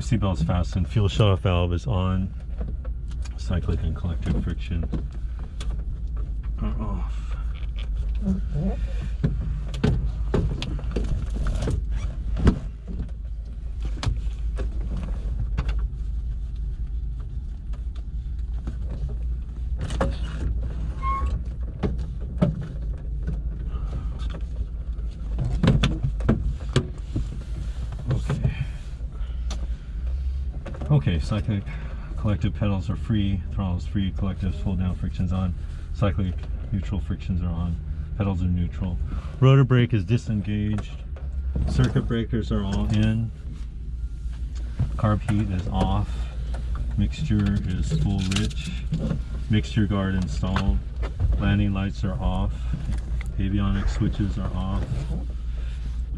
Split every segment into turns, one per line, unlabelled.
Seatbelt's fastened. Fuel shutoff valve is on. Cyclic and collective friction are off. Okay, cyclic, collective pedals are free, throttles free, collectives full down, frictions on, cyclic, neutral frictions are on, pedals are neutral. Rotor brake is disengaged, circuit breakers are all in, carb heat is off, mixture is full rich, mixture guard installed, landing lights are off, avionics switches are off,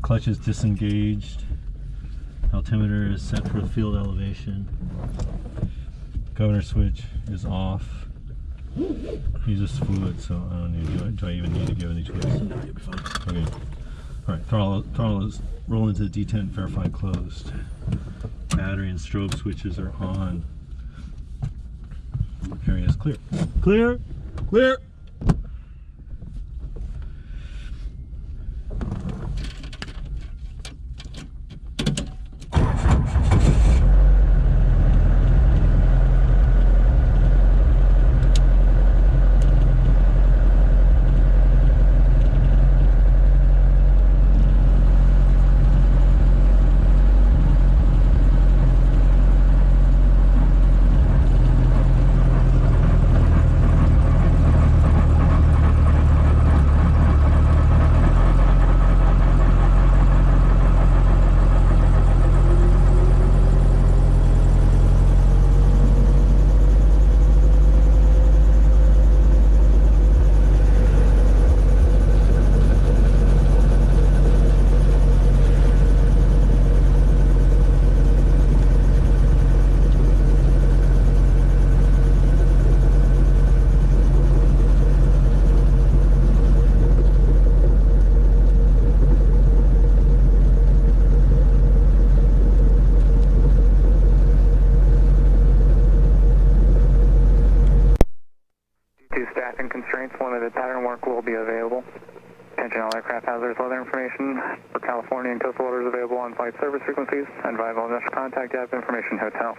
clutch is disengaged, altimeter is set for field elevation. Governor switch is off. Uses fluid, so I don't need. Do I even need to give any choice? No, you'll be fine. Okay. All right. Throttle is rolling to detent. Verify closed. Battery and strobe switches are on. Area is clear. Clear. Clear. California and coastal orders available on flight service frequencies, and via all initial contact gap information hotel.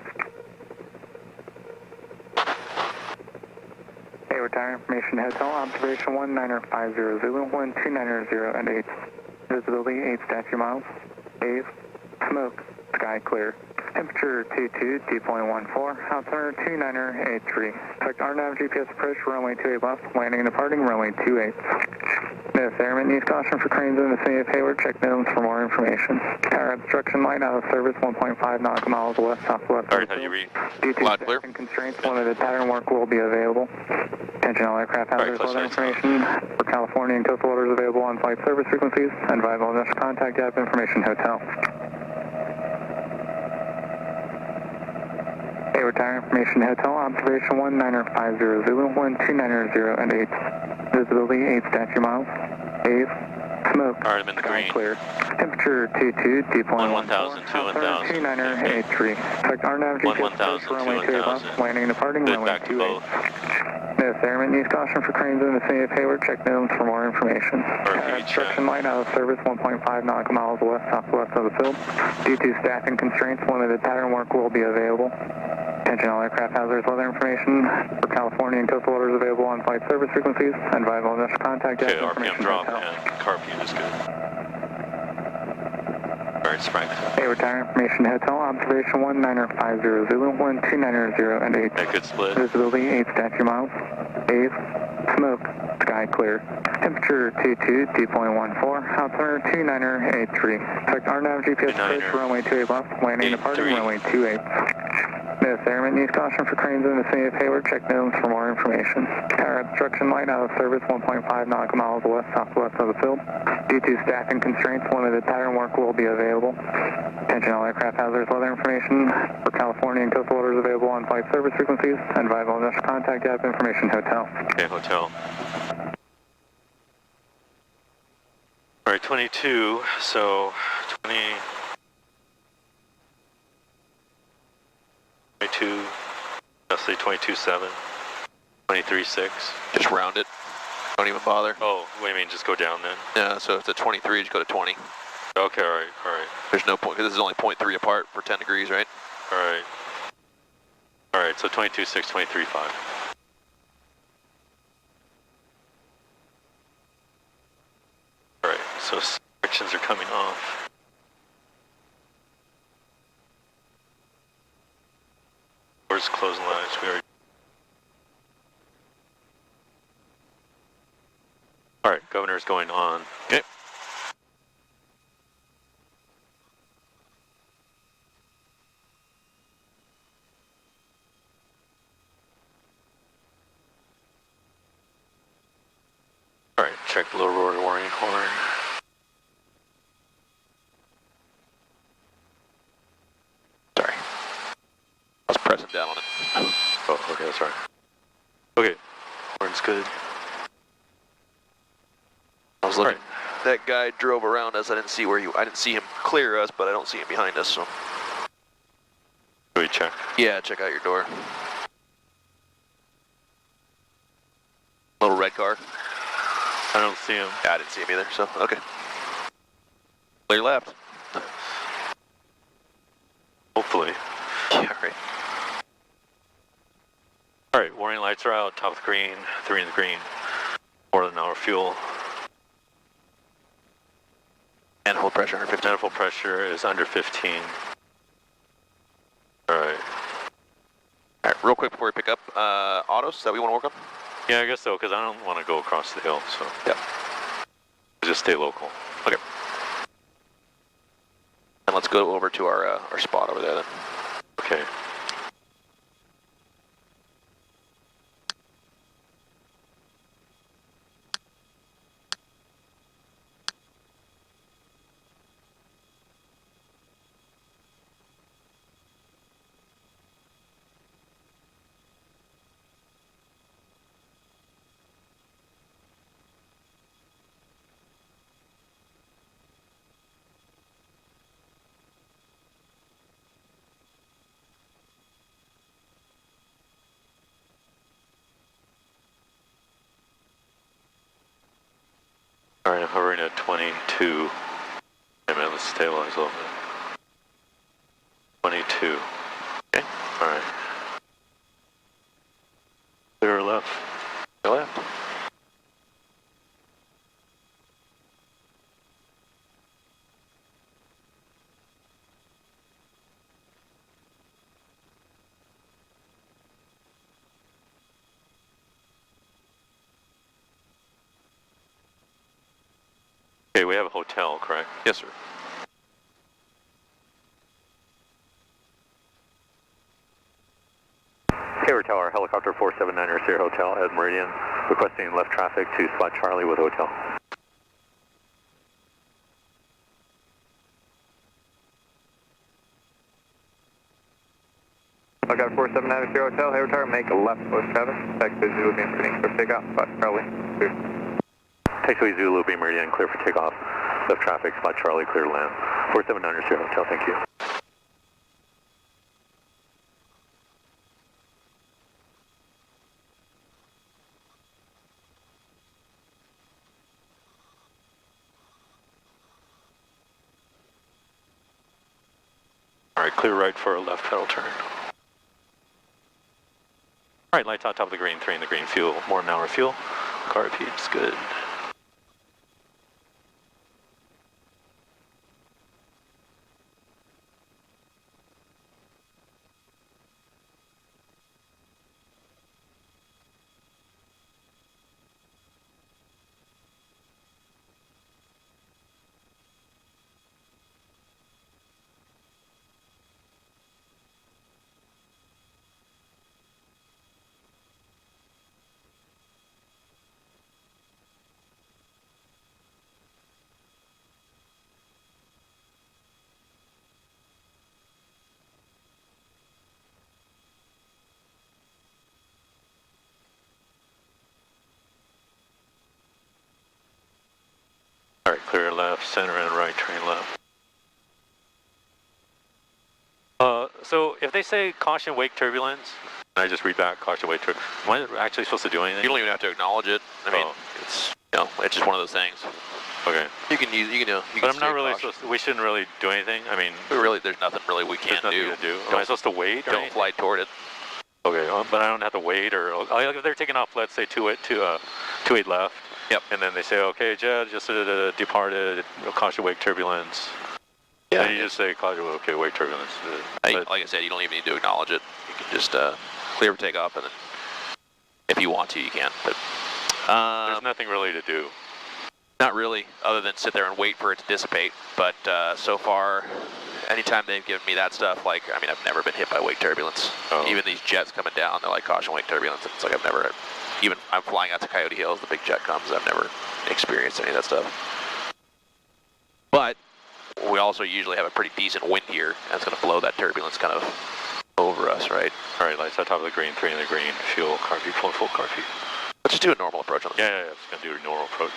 Hayward Tower information hotel, observation 19050 Zulu, 12900 and 8. Visibility 8 statute miles. Haze, smoke, sky clear. Temperature 22, dew point 14, altimeter 2983. Select RNAV GPS approach, runway 28 left, landing and departing, runway 28. Notice airman needs caution for cranes in the city of Hayward. Check NOMS for more information. Tower obstruction light out of service 1.5 nautical miles west southwest.
Alright, how do you read?
Due to
Clear.
constraints, limited pattern work will be available. Attention all aircraft hazardous weather information for California and coastal orders available on flight service frequencies, and via all initial contact gap information hotel. Hayward Tower information hotel, observation 19050 Zulu, 12900 and 8. Visibility 8 statute miles. Haze, smoke,
alright, I'm in the
sky
green.
clear. Temperature 22, dew point
1000, 1000.
2983. Select RNAV GPS approach, runway 28 left, landing and departing,
Good,
runway
back to
28.
both.
Notice airman needs caution for cranes in the city of Hayward. Check NOMS for more information.
Alright,
Obstruction light out of service 1.5 nautical miles west southwest of the field. Due to staffing constraints, limited pattern work will be available. Attention all aircraft hazardous weather information for California and coastal orders available on flight service frequencies, and via all initial contact gap
Okay, RPM
information
drop
hotel.
and carb heat is good. Alright, Sprite.
Hayward Tower information hotel, observation 19050 Zulu, 12900 and 8.
Yeah, good split.
Visibility 8 statute miles. Haze, smoke, sky clear. Temperature 22, dew point 14, altimeter 2983. Select RNAV GPS approach, runway 28 left, landing and departing, runway 28. Notice airman needs caution for cranes in the city of Hayward. Check NOMS for more information. Tower obstruction light out of service 1.5 nautical miles west southwest of the field. Due to staffing constraints, limited pattern work will be available. Attention all aircraft hazardous weather information for California and coastal orders available on flight service frequencies, and via all initial contact gap information hotel.
Okay, hotel. Alright, 22, so 20... 22, I'll say 22.7, 23.6.
Just round it. Don't even bother.
Oh, what do you mean, just go down then?
Yeah, so if it's a 23, just go to 20.
Okay, alright.
There's no point, because this is only 0.3 apart for 10 degrees, right?
Alright, so 22.6, 23.5. Alright, so frictions are coming off. Doors closing lines, we already. Alright, governor's going on.
Okay.
Alright, check low rotor warning horn.
Sorry. I was pressing down on it.
Oh, okay, sorry. Okay, horn's good.
I was looking. That guy drove around us. I didn't see him clear us, but I don't see him behind us, so.
Do we check?
Yeah, check out your door. Little red car.
I don't see him.
Yeah, I didn't see him either, so, okay. Clear left.
Hopefully.
Yeah, right.
Alright, warning lights are out, top of the green, 3 in the green. More than an hour fuel.
Manifold pressure under 15.
Manifold pressure is under 15. Alright.
Alright, real quick before we pick up, autos that we want to work on?
Yeah, I guess so, because I don't want to go across the hill, so.
Yep.
Just stay local.
Okay. And let's go over to our spot over there then.
Okay. Alright, I'm hovering at 22. Wait a minute, let's stabilize a little bit. 22.
Okay.
Alright. Clear left.
Go left.
Okay, we have a hotel, correct?
Yes, sir.
Hayward Tower, helicopter 479er, Sierra Hotel at Meridian, requesting left traffic to spot Charlie with hotel.
Helicopter 479er, Sierra Hotel, Hayward Tower, make a left push traffic. Taxi Zulu beam clearing for takeoff, spot Charlie. Clear.
Taxi Zulu, be Meridian, clear for takeoff. Left traffic, spot Charlie, clear to land. 479er, Sierra Hotel, thank you. Alright, clear right for a left pedal turn. Alright, lights out, top of the green, 3 in the green, fuel, more than an hour fuel. Car repeats, good. Alright, clear left, center and right, train left.
So if they say caution wake turbulence, and I just read back caution wake turbulence, am I actually supposed to do anything?
You don't even have to acknowledge it. I mean, it's it's just one of those things.
Okay.
You can
But I'm not really supposed to, we shouldn't really do anything? I mean...
There's nothing really we can't do.
There's nothing to do. Am I supposed to wait or
Don't
anything?
fly toward it.
Okay, but I don't have to wait or... if they're taking off, let's say 28 left.
Yep.
And then they say, okay, Jed, just departed, caution wake turbulence.
Yeah.
And you just say, caution wake turbulence.
Like I said, you don't even need to acknowledge it. You can just clear for takeoff, and then if you want to, you can. But
there's nothing really to do.
Not really, other than sit there and wait for it to dissipate. But so far, anytime they've given me that stuff, like, I mean, I've never been hit by wake turbulence.
Oh.
Even these jets coming down, they're like caution wake turbulence. It's like I've never, even I'm flying out to Coyote Hills, the big jet comes, I've never experienced any of that stuff. But we also usually have a pretty decent wind here, and it's going to blow that turbulence kind of over us, right?
All right, lights on top of the green, 3 in the green, fuel, car feet, full car feet.
Let's just do a normal approach on this.
Yeah, it's going to do a normal approach.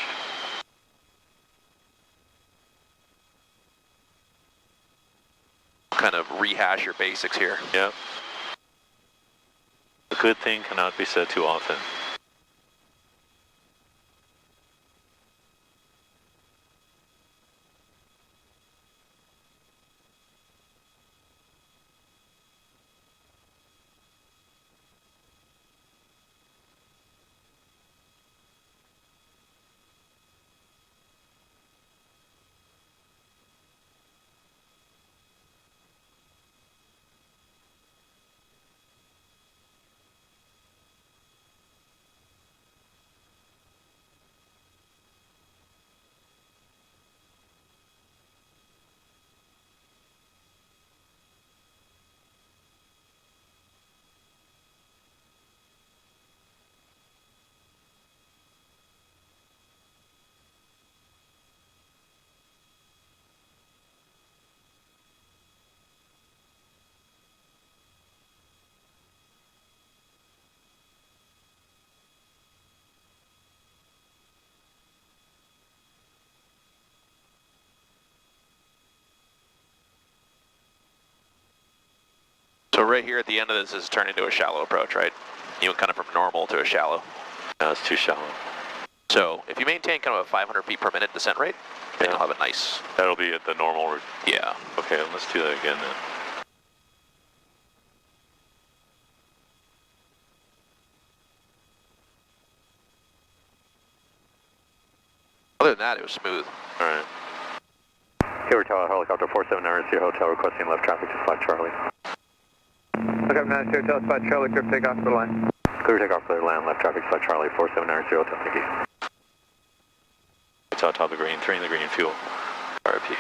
Kind of rehash your basics here.
Yep. A good thing cannot be said too often.
So right here at the end of this is turned into a shallow approach, right? You went kind of from normal to a shallow.
No, it's too shallow.
So if you maintain kind of a 500 feet per minute descent rate, then you'll have a nice...
That'll be at the normal...
Yeah.
Okay, let's do that again then.
Other than that, it was smooth.
All right.
Hayward Tower, helicopter 4790 hotel requesting left traffic to flight Charlie.
Look up 92 hotel, spot Charlie, clear takeoff for the line.
Clear takeoff, clear land, left traffic flight Charlie 4790 hotel, thank you.
It's on top of the green, 3 in the green, fuel. RP.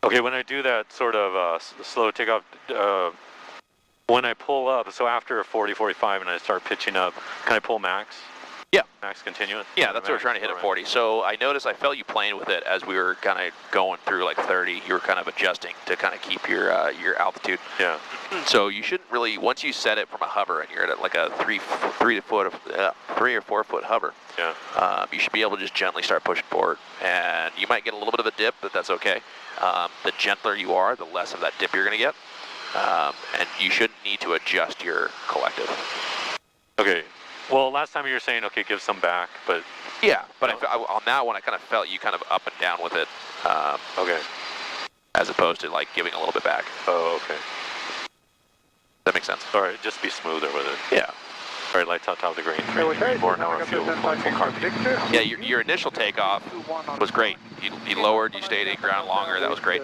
Okay, when I do that sort of slow takeoff, when I pull up, so after 40, 45 and I start pitching up, can I pull max?
Yeah.
Max continuous?
Yeah, that's what we're trying to hit at 40. So I noticed I felt you playing with it as we were kind of going through like 30. You were kind of adjusting to kind of keep your altitude.
Yeah.
So you shouldn't really, once you set it from a hover and you're at like a 3 or 4 foot hover,
yeah.
You should be able to just gently start pushing forward. And you might get a little bit of a dip, but that's okay. The gentler you are, the less of that dip you're going to get. And you shouldn't need to adjust your collective.
Okay. Well, last time you were saying, okay, give some back, but...
Yeah, but on that one, I kind of felt you kind of up and down with it.
Okay.
As opposed to like giving a little bit back.
Oh, okay.
That makes sense.
All right, just be smoother with it.
Yeah.
All right, lights on top of the green, 3 green, 4 an hour fuel, full car.
Yeah, your initial takeoff was great. You lowered, you stayed in ground longer, that was great.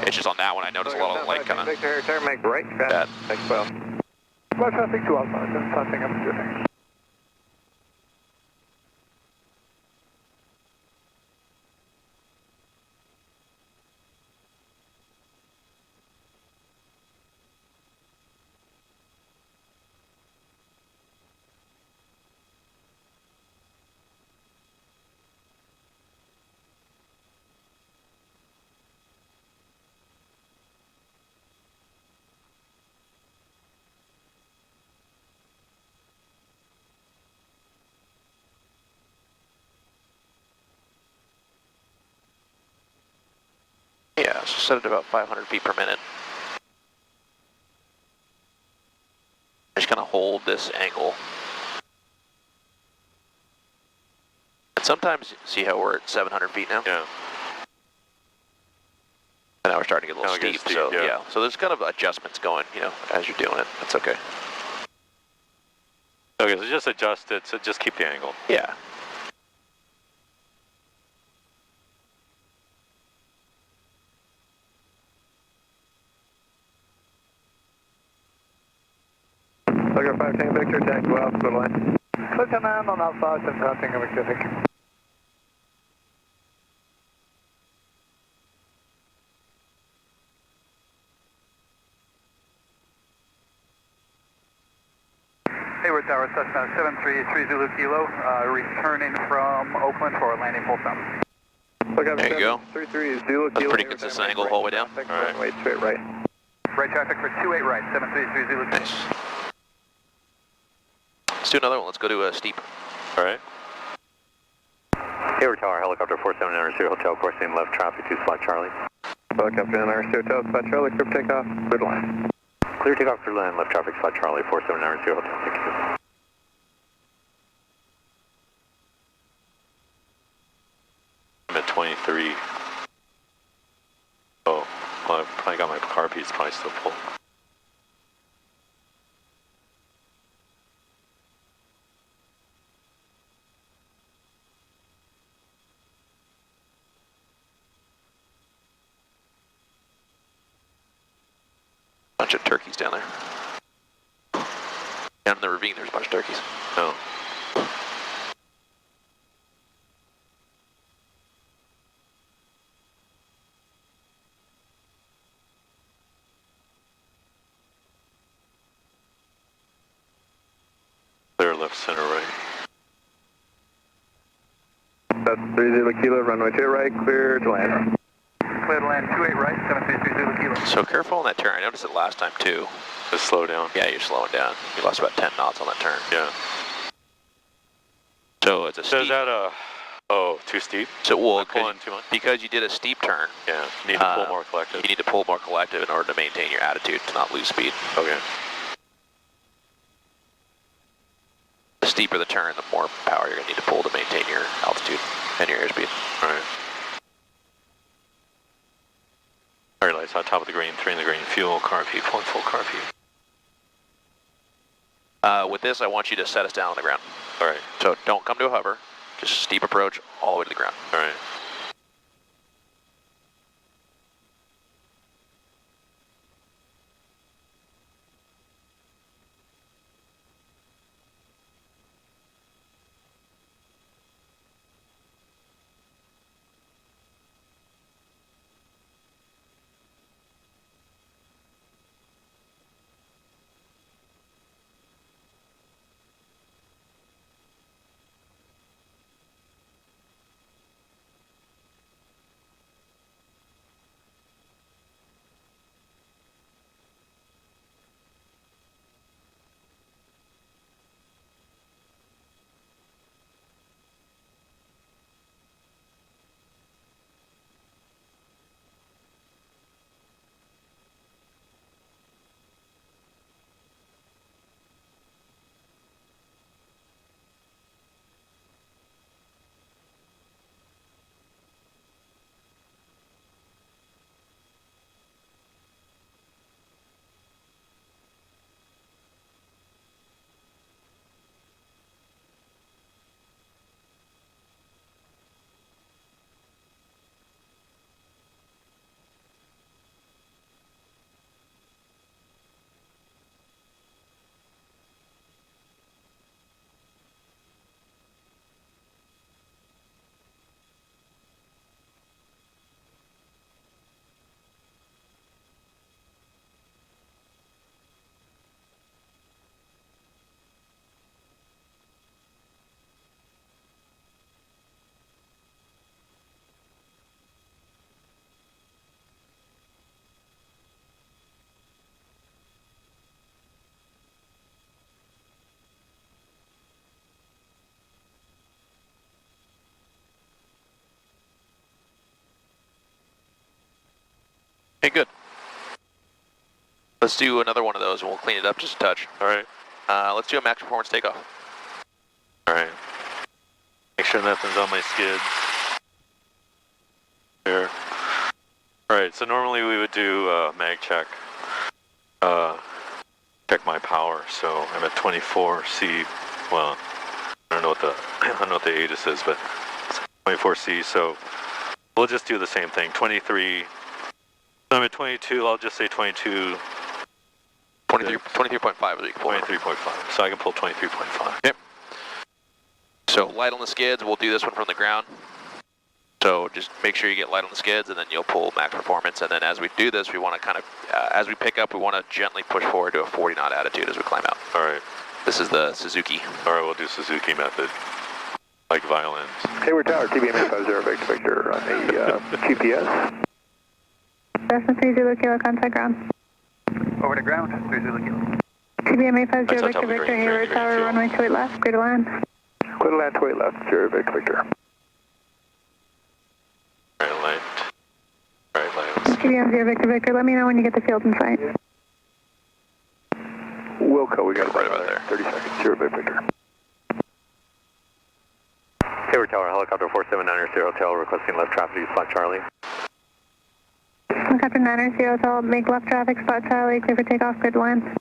It's just on that one, I noticed a lot of like kind of...
Make right,
that.
Next 12. Flight traffic 2 Alpha, something up to
let's just set it to about 500 feet per minute. Just kind of hold this angle. And sometimes, see how we're at 700 feet now?
Yeah.
And now we're starting to get a little
Now it
steep,
gets
so
steep, yeah.
yeah. So there's kind of adjustments going, you know, as you're doing it. That's okay.
Okay, so just adjust it, so just keep the angle.
Yeah.
Look 5 Tango Victor, Takeoff, good line. Lieutenant on Alpha, 7 Tango Victor, thank you.
Hayward Tower, Cessna 733 Zulu Kilo, returning from Oakland for landing full stop.
There you go.
33 Zulu
That's
Kilo.
pretty consistent angle the whole way down.
Alright. Wait, straight right.
Right traffic for 28 right, 733 Zulu Kilo.
Nice. Let's do another one. Let's go to a steep.
All right.
Hayward Tower, helicopter 4790 Hotel, course left traffic to spot Charlie.
Helicopter 9 Hotel, spot Charlie, clear for takeoff, good line.
Clear takeoff through land, left traffic spot Charlie, 4790 Hotel, thank you.
I'm at 23. Oh, well, I probably got my car piece probably still full.
Bunch of turkeys down there. Down in the ravine, there's a bunch of turkeys.
No. Clear left, center, right.
That's 30 Kilo, runway 2 right, clear to land.
Clear to land 28 right, 733 Zulu Kilo.
So careful on that turn. I noticed it last time too.
Just slow down.
Yeah, you're slowing down. You lost about 10 knots on that turn.
Yeah.
So it's a
So is
steep.
that oh, too steep?
So well,
Am I pulling too much?
because you did a steep turn,
Yeah, need to pull
Uh,
more collective.
you need to pull more collective in order to maintain your attitude to not lose speed.
Okay.
The steeper the turn, the more power you're going to need to pull to maintain your altitude and your airspeed.
All right. All right, lights on top of the green, 3 in the green, fuel, car P, pulling full car P.
With this, I want you to set us down on the ground.
All right,
So don't come to a hover, just steep approach all the way to the ground.
all right.
Hey, good. Let's do another one of those and we'll clean it up just a touch.
All right.
Let's do a max performance takeoff.
All right. Make sure nothing's on my skids. Here. All right, so normally we would do mag check. Check my power, so I'm at 24C. Well, I don't know what the ATIS is, but it's 24C, so we'll just do the same thing. 23. So I'm at 22, I'll just say 22.
23.5 is what you can pull.
23.5, so I can pull 23.5.
Yep. So light on the skids, we'll do this one from the ground. So just make sure you get light on the skids and then you'll pull max performance. And then as we do this, we want to kind of, as we pick up, we want to gently push forward to a 40 knot attitude as we climb out.
All right.
This is the Suzuki.
All right, we'll do Suzuki method, like violins.
Hayward Tower, TBM 850, Victor Victor on the GPS.
Cessna 3 Zulu Kilo, contact ground.
Over to ground, 3 Zulu Kilo.
TBM 850,
That's on top
Victor
of the
Victor,
green,
Hayward
green
Tower,
fuel.
runway 28 left, clear to land.
Clear to land, 28 left, 0 Victor Victor.
Right light. Right light.
TBM 0 Victor Victor, let me know when you get the field in sight.
Wilco, we got
Right
about
about there.
30 seconds, 0 Victor Victor. Hayward Tower, helicopter 479er, Hotel, requesting left traffic to spot Charlie.
Helicopter 9er, Hotel, make left traffic, spot Charlie, clear for takeoff, clear to land.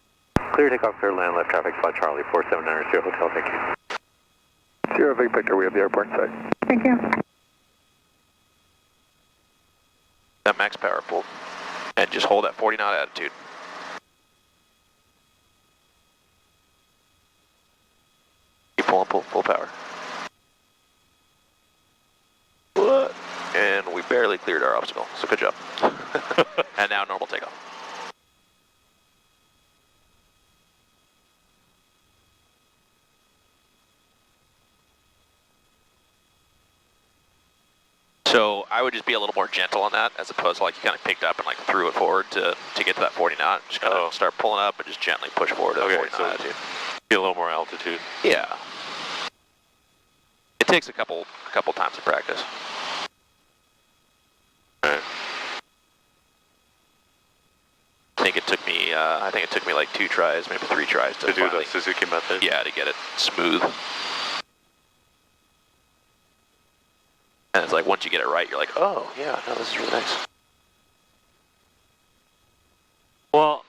Clear takeoff, clear land, left traffic, spot Charlie, 479er, Hotel, thank you. 0 Victor Victor, we have the airport in sight.
Thank you.
That max power pull. And just hold that 40 knot attitude. Keep pulling, full power. What? And we barely cleared our obstacle, so good job. And now normal takeoff. So I would just be a little more gentle on that, as opposed to like you kind of picked up and like threw it forward to get to that 40 knot. Just kind of start pulling up and just gently push forward to that 40 knot attitude.
Get a little more altitude.
Yeah. It takes a couple times of practice.
Right.
I think it took me like 2 tries, maybe 3 tries to
To do
finally,
the Suzuki method?
yeah, to get it smooth. And it's like once you get it right, you're like, oh yeah, no, this is really nice.
Well,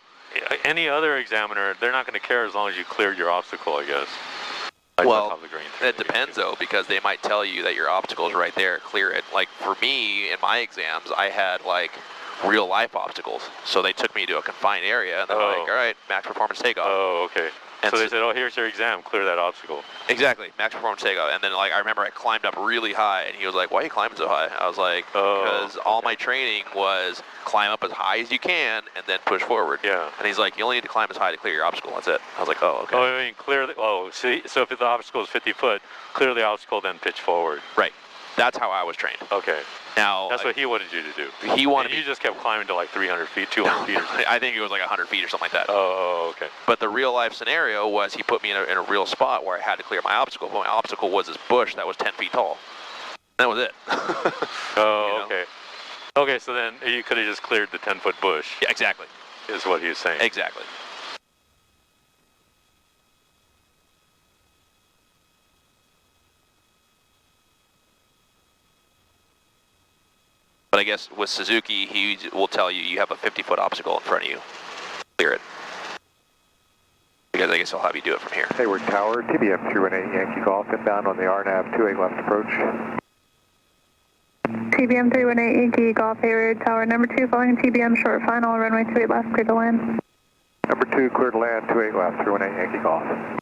any other examiner, they're not going to care as long as you cleared your obstacle, I guess. Like
Well,
on top of the green,
it depends though, because they might tell you that your obstacle is right there, clear it. Like for me, in my exams, I had like real life obstacles. So they took me to a confined area and they're like, all right, max performance takeoff.
Oh, okay.
And
So they said, oh, here's your exam, clear that obstacle.
Exactly, max performance takeoff. And then like I remember I climbed up really high and he was like, why are you climbing so high? I was like, because all my training was climb up as high as you can and then push forward.
Yeah.
And he's like, you only need to climb as high to clear your obstacle, that's it. I was like, oh, okay.
Oh, I mean, clear the, see, so if the obstacle is 50 foot, clear the obstacle, then pitch forward.
Right, that's how I was trained.
Okay.
Now,
That's what he wanted you to do.
he wanted
and you
me,
just kept climbing to like 300 feet, 200 feet or something.
I think it was like 100 feet or something like that.
Oh, okay.
But the real life scenario was he put me in a real spot where I had to clear my obstacle. But my obstacle was this bush that was 10 feet tall. That was it.
Oh,
You know?
okay. Okay, so then you could have just cleared the 10-foot bush,
Yeah, exactly.
is what he was saying.
Exactly. But I guess with Suzuki, he will tell you have a 50-foot obstacle in front of you. Clear it. Because I guess he'll have you do it from here.
Hayward Tower, TBM 318 Yankee Golf, inbound on the RNAV 28 left approach.
TBM 318 Yankee Golf, Hayward Tower, number 2, following TBM short final, runway 28 left, clear to land.
Number 2, clear to land, 28 left, 318 Yankee Golf.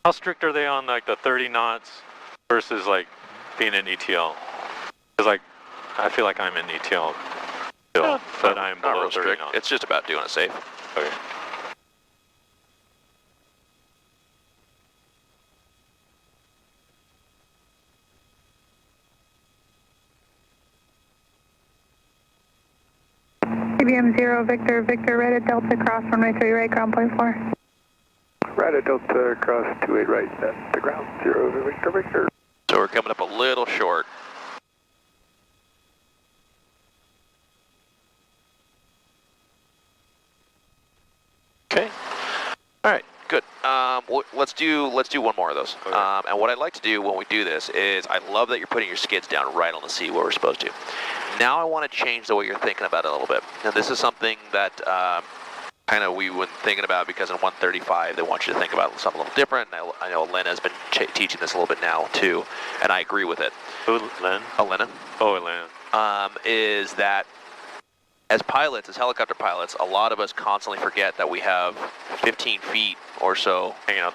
How strict are they on like the 30 knots versus like being an ETL? Because like I feel like I'm in ETL still, but I'm
not
below
real
30
strict.
knots.
It's just about doing it safe.
Okay.
TBM 0, Victor, Victor, right at Delta, cross runway 3 right, ground point 4.
Right at Delta, cross 28 right at the ground, 0, Victor, Victor.
So we're coming up a little short. Okay. All right. Good. Let's do one more of those.
Okay.
And what I'd like to do when we do this is, I love that you're putting your skids down right on the sea where we're supposed to. Now I want to change the way you're thinking about it a little bit. And this is something that kind of we were thinking about, because in 135 they want you to think about something a little different. And I know Lena has been teaching this a little bit now too, and I agree with it.
Who, Len?
Lena.
Oh, Len.
Is that as pilots, as helicopter pilots, a lot of us constantly forget that we have 15 feet or so
Hanging out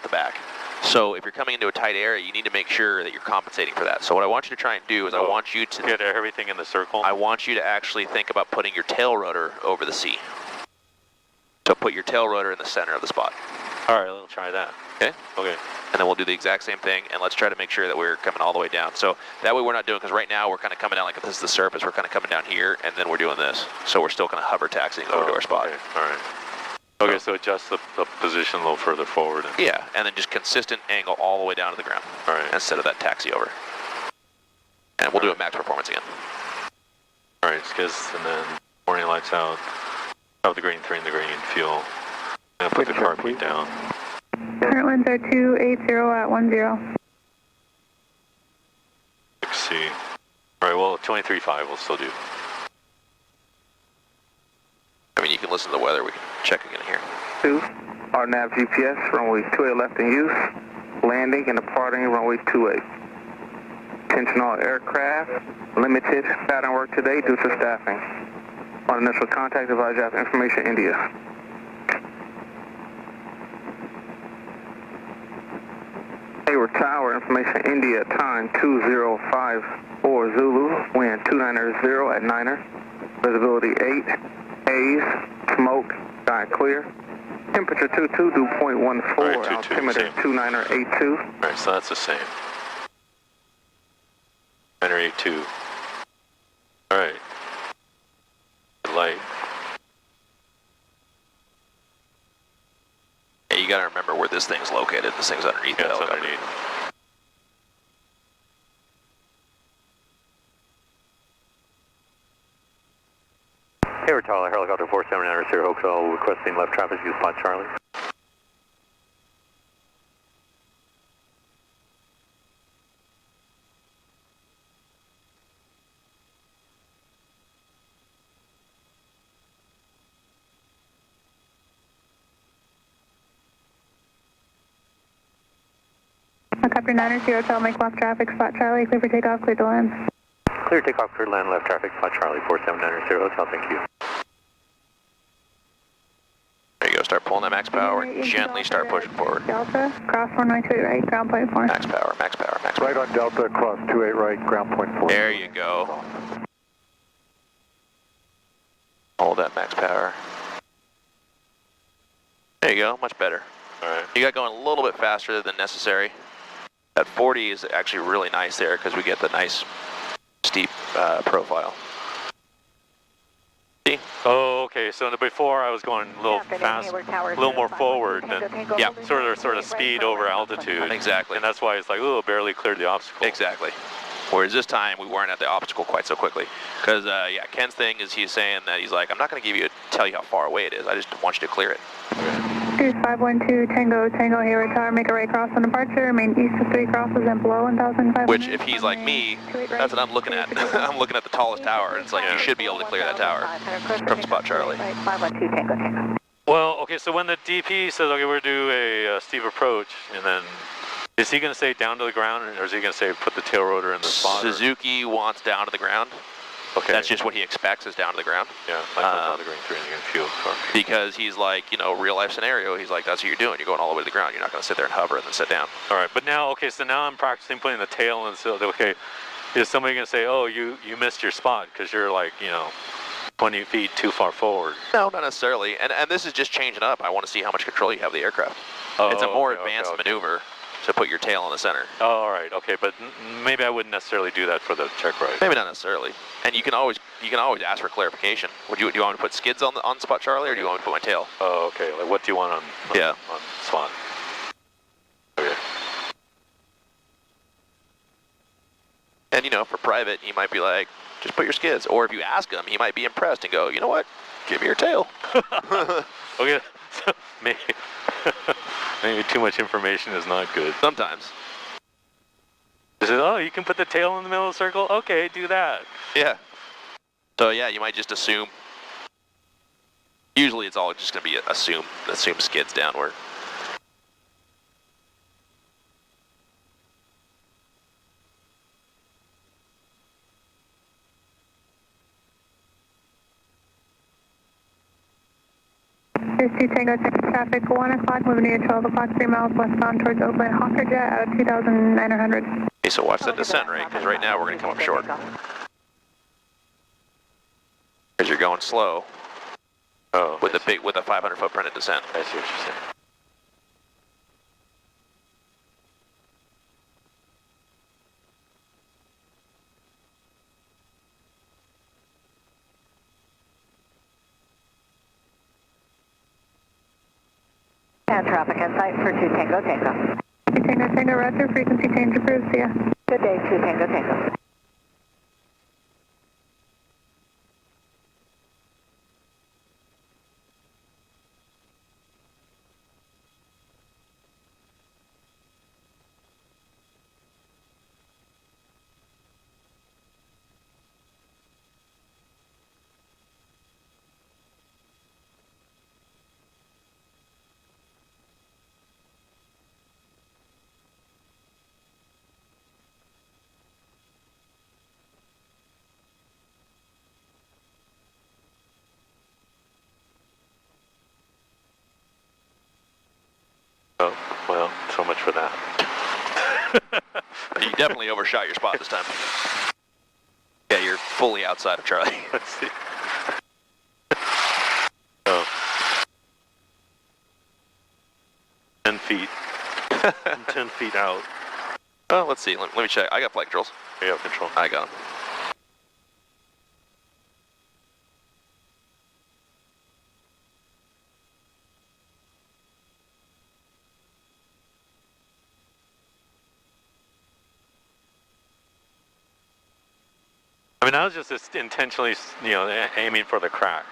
the back.
So if you're coming into a tight area, you need to make sure that you're compensating for that. So what I want you to try and do is I want you to
get everything in the circle.
I want you to actually think about putting your tail rotor over the sea. So put your tail rotor in the center of the spot.
All right, let's try that.
Okay?
Okay.
And then we'll do the exact same thing, and let's try to make sure that we're coming all the way down. So that way we're not doing, because right now we're kind of coming down like if this is the surface, we're kind of coming down here, and then we're doing this. So we're still kind of hover taxiing over to our spot.
Okay. All right. Okay, so adjust the position a little further forward.
Yeah, and then just consistent angle all the way down to the ground.
All right.
Instead of that taxi over. And we'll do it max performance again.
All right, skids, and then warning lights out. Have the green 3 in the green, fuel. And put the car feet down.
Current winds are 280 at 10.
6C. All right, well, 23.5 will still do.
I mean, you can listen to the weather. We can check again here.
2, our nav GPS, runway 28 left in use, landing and departing runway 28. Attention all aircraft, limited pattern work today due to staffing. On initial contact, advise you have information India. Hayward Tower, information India, time 2054 Zulu, wind 290 at 9er, visibility 8, haze, smoke, sky clear, temperature 22, dew point 14,
Right, 22,
altimeter
same.
2982.
All right, so that's the same. 982. All right. Light.
Yeah, you got to remember where this thing's located. This thing's underneath the
Yeah, it's
helicopter.
underneath.
Hayward Tower, helicopter 4790 Sierra Hotel, requesting left traffic use spot Charlie.
Helicopter 90 Hotel, make left traffic, spot Charlie, clear for takeoff, clear to land.
Clear takeoff, clear land, left traffic spot Charlie, 4790 Sierra Hotel, thank you.
There you go. Start pulling that max power and gently start pushing forward.
Delta, cross runway 28 right, ground point 4.
Max power, max power, max power.
Right on Delta, cross 28 right, ground point 4.
There you go. Hold that max power. There you go. Much better.
All right.
You got going a little bit faster than necessary. That 40 is actually really nice there because we get the nice steep profile. See?
Oh, okay. So before I was going a little fast, a little more forward, than,
Yeah.
sort of speed over altitude.
Exactly.
And that's why it's like, oh, barely cleared the obstacle.
Exactly. Whereas this time we weren't at the obstacle quite so quickly. Because yeah, Ken's thing is he's saying that he's like, I'm not going to tell you how far away it is. I just want you to clear it.
Cruise 512 Tango, Tango Hayward Tower, make a right cross on departure, remain east of 3 crosses and below 1,500.
Which, if he's like me, that's what I'm looking at. I'm looking at the tallest tower, and it's like, you should be able to clear that tower from spot Charlie.
512 Tango, Tango.
Well, okay, so when the DP says, okay, we're going to do a steep approach, and then is he going to say down to the ground, or is he going to say put the tail rotor in the spot?
Suzuki wants down to the ground.
Okay.
That's just what he expects is down to the ground.
Yeah, like the green 3 and you're going to fuel car.
Because he's like, real life scenario, he's like, that's what you're doing. You're going all the way to the ground. You're not going to sit there and hover and then sit down.
All right, but now, okay, so now I'm practicing putting the tail in, so, okay, is somebody going to say, oh, you missed your spot because you're like, 20 feet too far forward?
No, not necessarily. And this is just changing up. I want to see how much control you have of the aircraft.
Oh,
it's a more
okay,
advanced
okay.
maneuver to put your tail in the center.
Oh, all right, okay, but maybe I wouldn't necessarily do that for the check ride.
Maybe not necessarily. And you can always ask for clarification. Do you want me to put skids on spot Charlie, or do you want me to put my tail?
Oh, okay. Like, what do you want on spot? Okay.
And for private, he might be like, just put your skids. Or if you ask him, he might be impressed and go, you know what? Give me your tail.
Okay. So maybe too much information is not good.
Sometimes.
He says, oh, you can put the tail in the middle of the circle? Okay, do that.
Yeah. So yeah, you might just assume. Usually it's all just going to be assume skids downward.
Here's 2 Tango, Texas traffic, 1 o'clock, moving near 12 o'clock, 3 miles westbound towards Oakland, Hawker Jet out of 2,900.
Okay, so watch the descent rate, because right now we're going to come up short. Because you're going slow.
Oh.
With a 500-foot printed descent.
I see what you're saying.
And traffic in sight for 2 Tango Tango.
2 Tango Tango, roger, frequency change approved, see ya.
Good day, 2 Tango Tango.
Oh, well, so much for that.
You definitely overshot your spot this time. Yeah, you're fully outside of Charlie.
Let's see. Oh. 10 feet. I'm 10 feet out.
Oh, let's see. Let me check. I got flight controls.
You have control.
I got them.
I mean, I was just intentionally, aiming for the crack.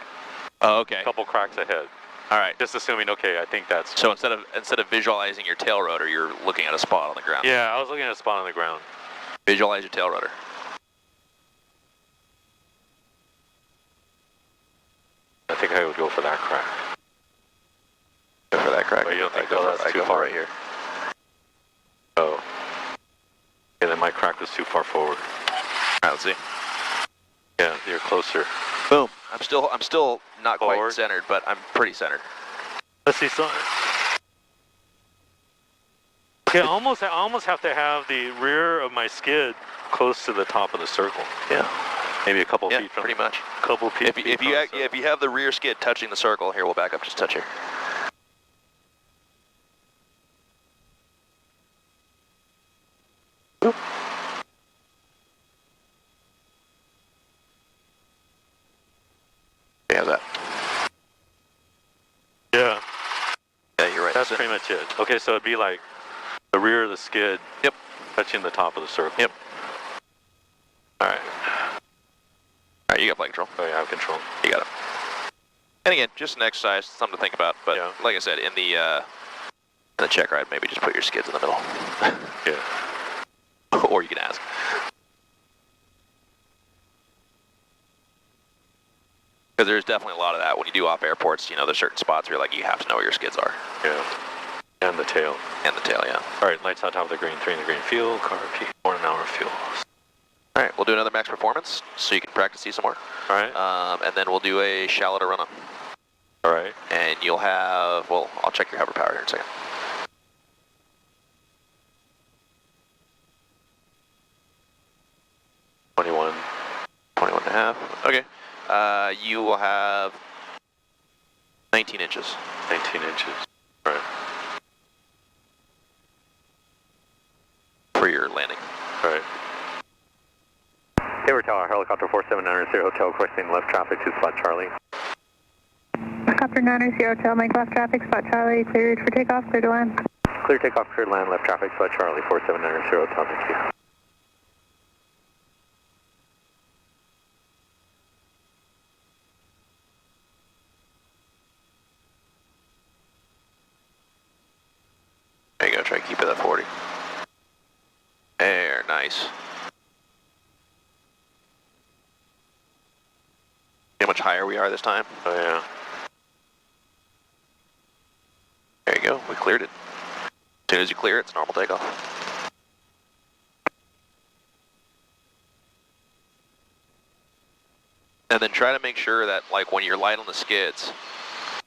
Oh, okay.
A couple cracks ahead.
All right.
Just assuming, okay, I think that's...
So instead of visualizing your tail rotor, you're looking at a spot on the ground.
Yeah, I was looking at a spot on the ground.
Visualize your tail rotor.
I think I would go for that crack.
Go for that crack.
But you don't think
I go for right here.
Oh. Yeah, then my crack was too far forward.
All right, let's see.
Yeah, you're closer.
Boom. I'm still not quite
Forward.
centered, but I'm pretty centered.
Let's see something. Okay, I almost have to have the rear of my skid close to the top of the circle.
Yeah.
Maybe a couple feet from.
Pretty much.
Couple feet.
If you have the rear skid touching the circle, here we'll back up just a touch here. Boop. How's that?
Yeah.
Yeah, you're right.
That's pretty much it. Okay, so it'd be like the rear of the skid.
Yep.
Touching the top of the circle.
Yep. All right. All right, you got flight control.
Oh, yeah, I have control.
You got it. And again, just an exercise, something to think about. But
Yeah.
like I said, in the check ride, maybe just put your skids in the middle.
Yeah.
Or you can ask. Because there's definitely a lot of that when you do off airports. There's certain spots where you have to know where your skids are.
Yeah. And the tail.
And the tail, yeah.
All right, lights on top of the green, 3 in the green fuel, car P, 1 hour fuel.
All right, we'll do another max performance so you can practice these some more.
All right.
And then we'll do a shallow to run up.
All right.
And you'll have, well, I'll check your hover power here in a second. 19 inches.
19 inches. Right.
For your landing.
Right.
Hayward Tower, helicopter 4790 Hotel, requesting left traffic to spot Charlie.
Helicopter 90 Hotel, make left traffic, spot Charlie, cleared for takeoff, clear to land.
Clear takeoff, clear land, left traffic, spot Charlie, 4790 Hotel, thank you.
There you go, try to keep it at 40. There, nice. See how much higher we are this time?
Oh yeah.
There you go, we cleared it. As soon as you clear it, it's normal takeoff. And then try to make sure that, like, when you're light on the skids,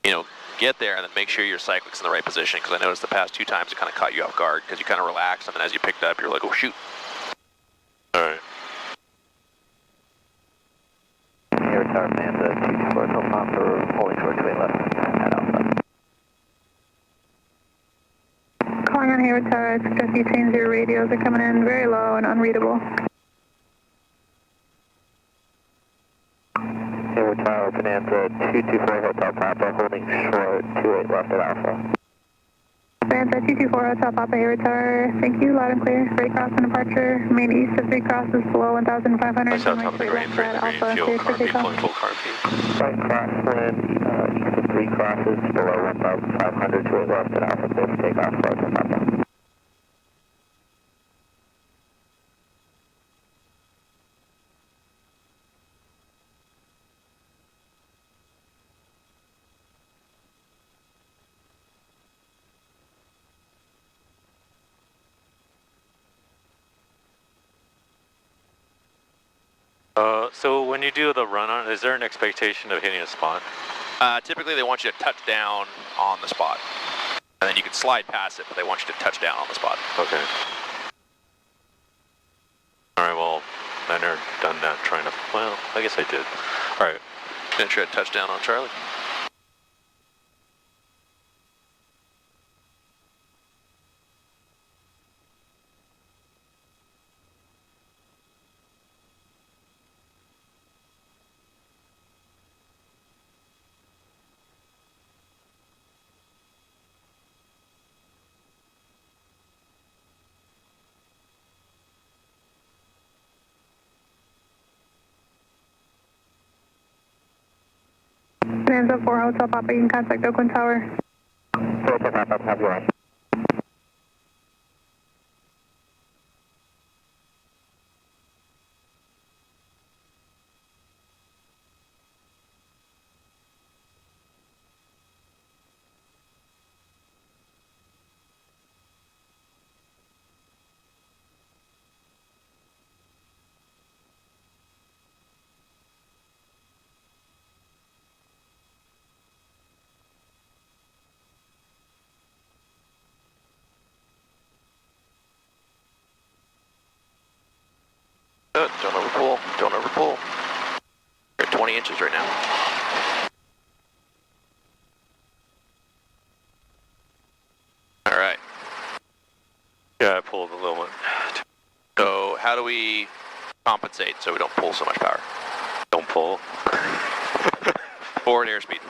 you know, get there and then make sure your cyclic's in the right position, because I noticed the past 2 times it kind of caught you off guard because you kind of relaxed, and then as you picked up, you're like, oh shoot.
Alright.
Hayward Tower, Manda, 224 Hotel Papa, holding short to 8 left, at Alpha.
Calling on Hayward Tower, I suggest you change your radios. They're coming in very low and unreadable.
Hayward Tower, Bonanza, 224 Hotel Papa, holding short to 8 left at Alpha.
Bonanza 224 Hotel Papa, Hayward Tower, thank you, loud and clear. Three cross and departure, remain east of three crosses below 1,500.
I saw top of the green, for the green fuel, car feed, pulling full car feed.
Right crosswind, east of three crosses below 1,500 to 8 left at Alpha, clear for takeoff, Hotel Papa.
So when you do the run on, is there an expectation of hitting a spot?
Typically they want you to touch down on the spot. And then you can slide past it, but they want you to touch down on the spot.
Okay. Alright, well, I've never done that trying to, well, I guess I did. Alright.
Then try to touch down on Charlie.
Bonanza 4 Hotel Papa, you can contact Oakland Tower.
Hotel Papa, have your line.
Don't overpull, don't overpull. You're at 20 inches right now. Alright.
Yeah, I pulled a little one.
So how do we compensate so we don't pull so much power?
Don't pull.
Forward airspeed,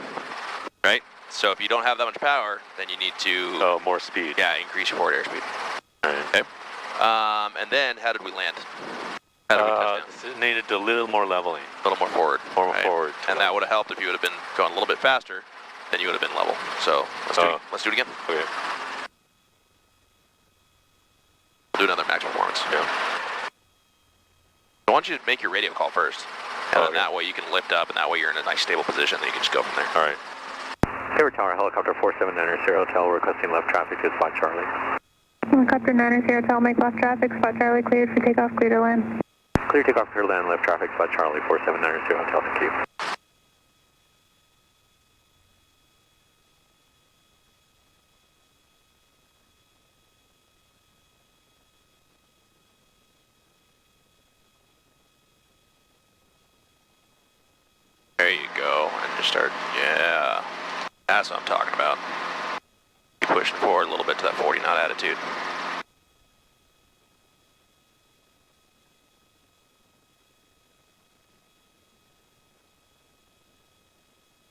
right? So if you don't have that much power, then you need to...
Oh, more speed.
Yeah, increase your forward airspeed.
Right.
Okay. And then how did we land? How did we touch down?
It needed a little more leveling.
A little more forward.
More forward.
And that would have helped if you would have been going a little bit faster, then you would have been level. So let's do it again.
Okay.
Do another max performance.
Yeah.
I want you to make your radio call first. And then that way you can lift up, and that way you're in a nice stable position, then you can just go from there.
All right.
Hayward Tower, helicopter 4790 Hotel, requesting left traffic to spot Charlie.
Helicopter 90 Hotel, make left traffic, spot Charlie, cleared for takeoff, clear to land.
Clear takeoff, clear land, left traffic, spot Charlie, 4790 Hotel, thank you.
There you go, and just start, yeah. That's what I'm talking about. Keep pushing forward a little bit to that 40 knot attitude.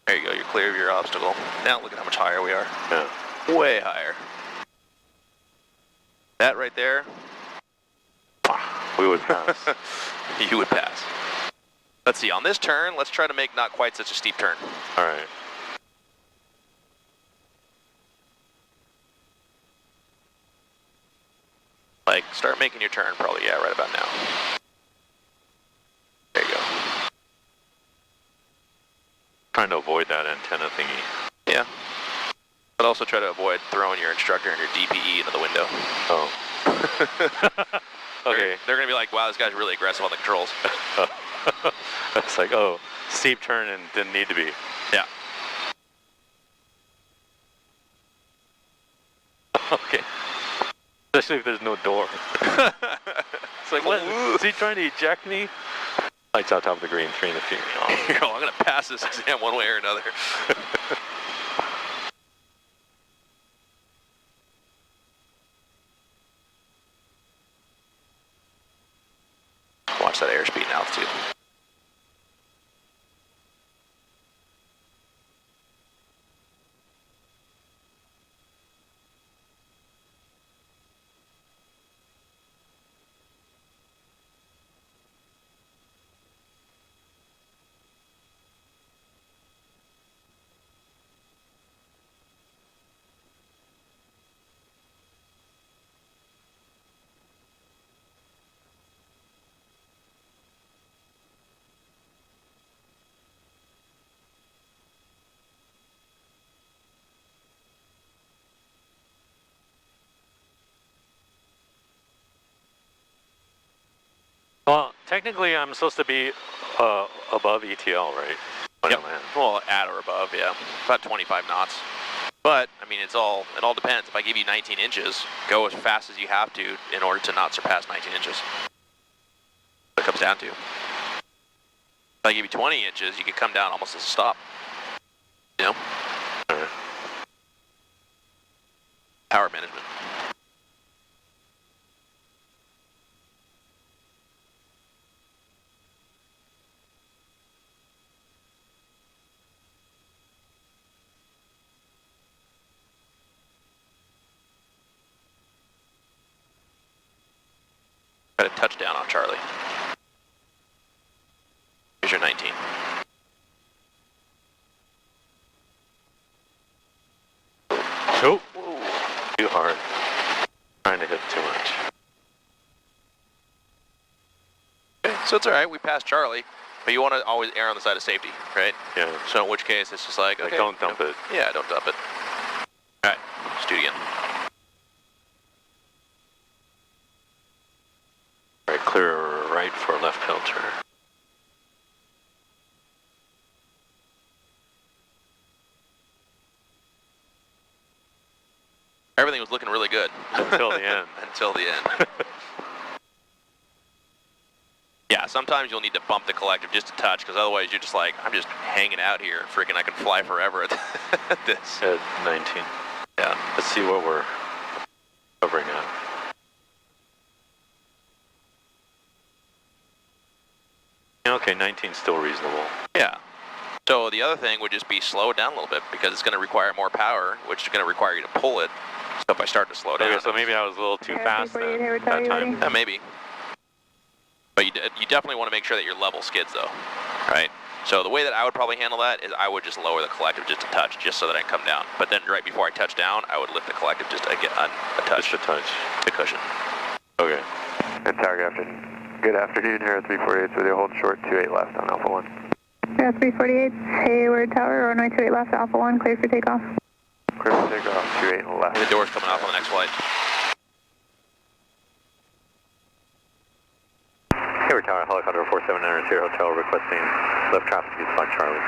There you go, you're clear of your obstacle. Now look at how much higher we are.
Yeah.
Way higher. That right there,
We would pass.
you would pass. Let's see, on this turn, let's try to make not quite such a steep turn.
All right.
Like, start making your turn probably, yeah, right about now. There you go.
Trying to avoid that antenna thingy.
Yeah. But also try to avoid throwing your instructor and your DPE into the window.
Oh. Okay.
They're going to be like, wow, this guy's really aggressive on the controls.
It's like, oh, steep turn and didn't need to be.
Yeah.
Okay. Especially if there's no door. It's like, what? Is he trying to eject me? Lights out top of the green, 3 in the feet. Oh.
I'm going to pass this exam one way or another. Watch that airspeed and altitude.
Well, technically I'm supposed to be above ETL, right?
Yep. Well, at or above, yeah. About 25 knots. But, I mean, it all depends. If I give you 19 inches, go as fast as you have to in order to not surpass 19 inches. What it comes down to. If I give you 20 inches, you can come down almost as a stop. You know? Power management. Got a touchdown on Charlie. Here's your 19.
Nope. Too hard. Trying to hit too much.
Okay, so it's alright, we passed Charlie, but you want to always err on the side of safety, right?
Yeah.
So in which case, it's just like, okay.
Don't dump it.
Yeah, don't dump it. Alright, let's do it again.
Alright, clear right for left filter.
Everything was looking really good.
Until the end.
Until the end. Yeah, sometimes you'll need to bump the collective just a touch, because otherwise you're just like, I'm just hanging out here. Freaking, I can fly forever at this.
At 19.
Yeah.
Let's see what we're covering at. Okay, 19 is still reasonable.
Yeah. So the other thing would just be slow it down a little bit, because it's going to require more power, which is going to require you to pull it. So if I start to slow down.
Okay, so maybe I was a little too fast then,
Hayward,
that time.
Yeah, maybe. But you definitely want to make sure that your level skids though, right? So the way that I would probably handle that is I would just lower the collective just a touch, just so that I can come down. But then right before I touch down, I would lift the collective just a touch.
Just a touch.
To cushion.
Okay.
Good tower, good afternoon here at 348, so they hold short 28 left on Alpha 1.
Yeah, 348, Hayward Tower, runway 28 left, Alpha 1, clear for takeoff.
Clear for takeoff, 28 left.
The door's coming off on the next flight.
Hayward Tower, helicopter 4790 Hotel requesting left traffic to spot Charlie.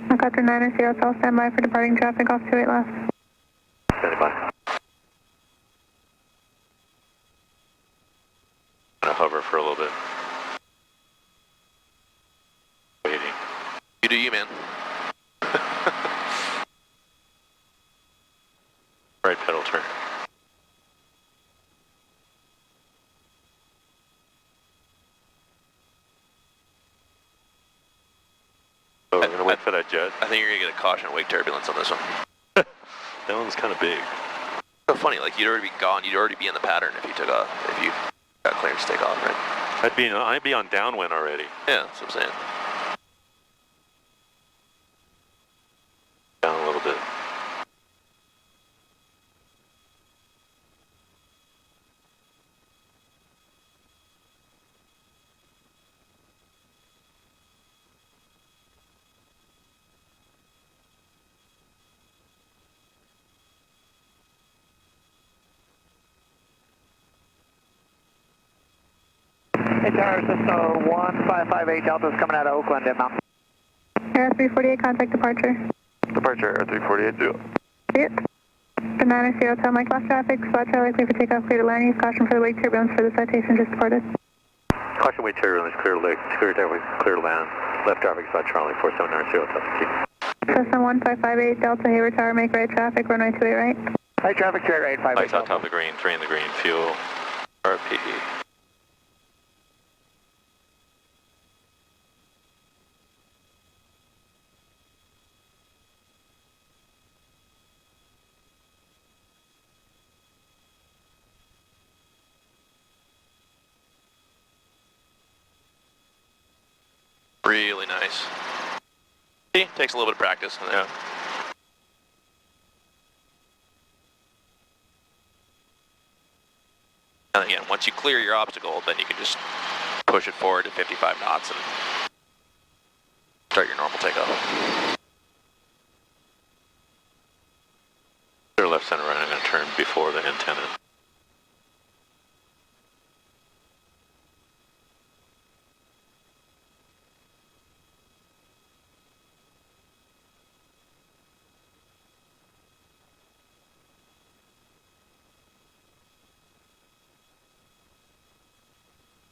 Helicopter 90 Hotel, stand by for departing traffic off 28 left.
Standing by.
I'm gonna hover for a little bit. Waiting.
You do you, man.
pedal turn. Oh, we're gonna wait for that jet.
I think you're gonna get a caution wake turbulence on this one.
That one's kind of big.
So funny, like you'd already be gone. You'd already be in the pattern if you took off. If you got clearance to take off, right?
I'd be on downwind already.
Yeah, that's what I'm saying.
Down a little bit.
Hey, Tower, Cisco 1558 Delta's coming out of Oakland, inbound.
Air 348, contact departure.
Departure, R348, zero.
Yep. The 9 Hotel Mike lost traffic, spot Charlie clear for takeoff, clear to land. Use caution for the wake turbulence for the citation just departed.
Caution wake turbulence, clear lake, clear traffic, clear land. Left traffic, spot Charlie, 4790, Delta.
Cessna 1558 Delta, Hayward Tower, make right traffic, runway 28 right.
High traffic, straight right, 58
Lights on
Delta.
top of the green, 3 in the green, fuel, RP.
Really nice. See, takes a little bit of practice.
Yeah.
And again, once you clear your obstacle, then you can just push it forward to 55 knots and start your normal takeoff.
Clear left, center, right. I'm going to turn before the antenna.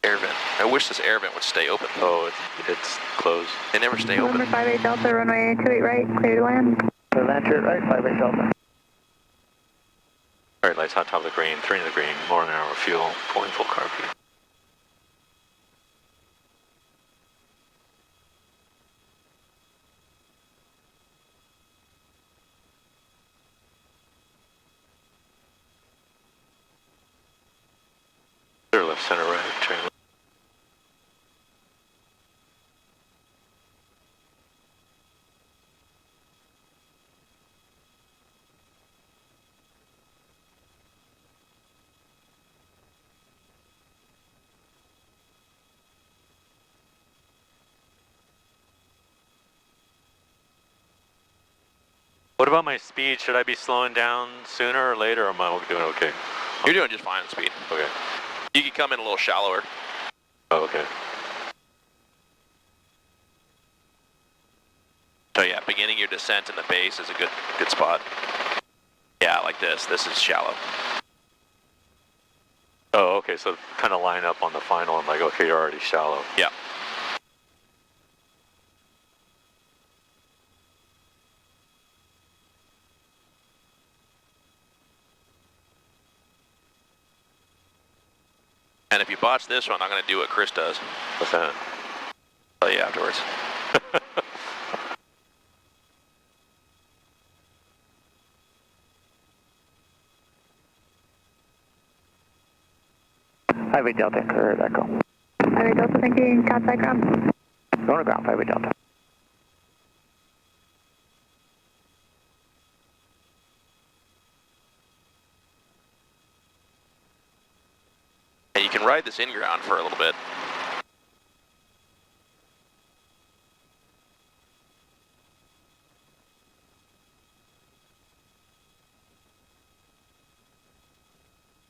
Air vent. I wish this air vent would stay open.
Oh, it's closed.
They never stay open.
November 58 Delta, runway 28 right, clear to land.
Clear land, straight right, 58 Delta.
All right, lights on top of the green, 3 in the green, more than an hour fuel, pulling full car speed. Clear left, center, right, turn left. What about my speed? Should I be slowing down sooner or later, or am I doing okay?
You're doing just fine with speed.
Okay.
You can come in a little shallower.
Oh, okay.
So yeah, beginning your descent in the base is a good spot. Yeah, like this. This is shallow.
Oh, okay, so kind of line up on the final and like, okay, you're already shallow.
Yeah. And if you botch this one, I'm going to do what Chris does.
What's that?
I'll tell you afterwards.
Highway Delta, clear Echo.
Highway Delta, thank you, contact ground.
Going to ground, Highway Delta.
And you can ride this in ground for a little bit.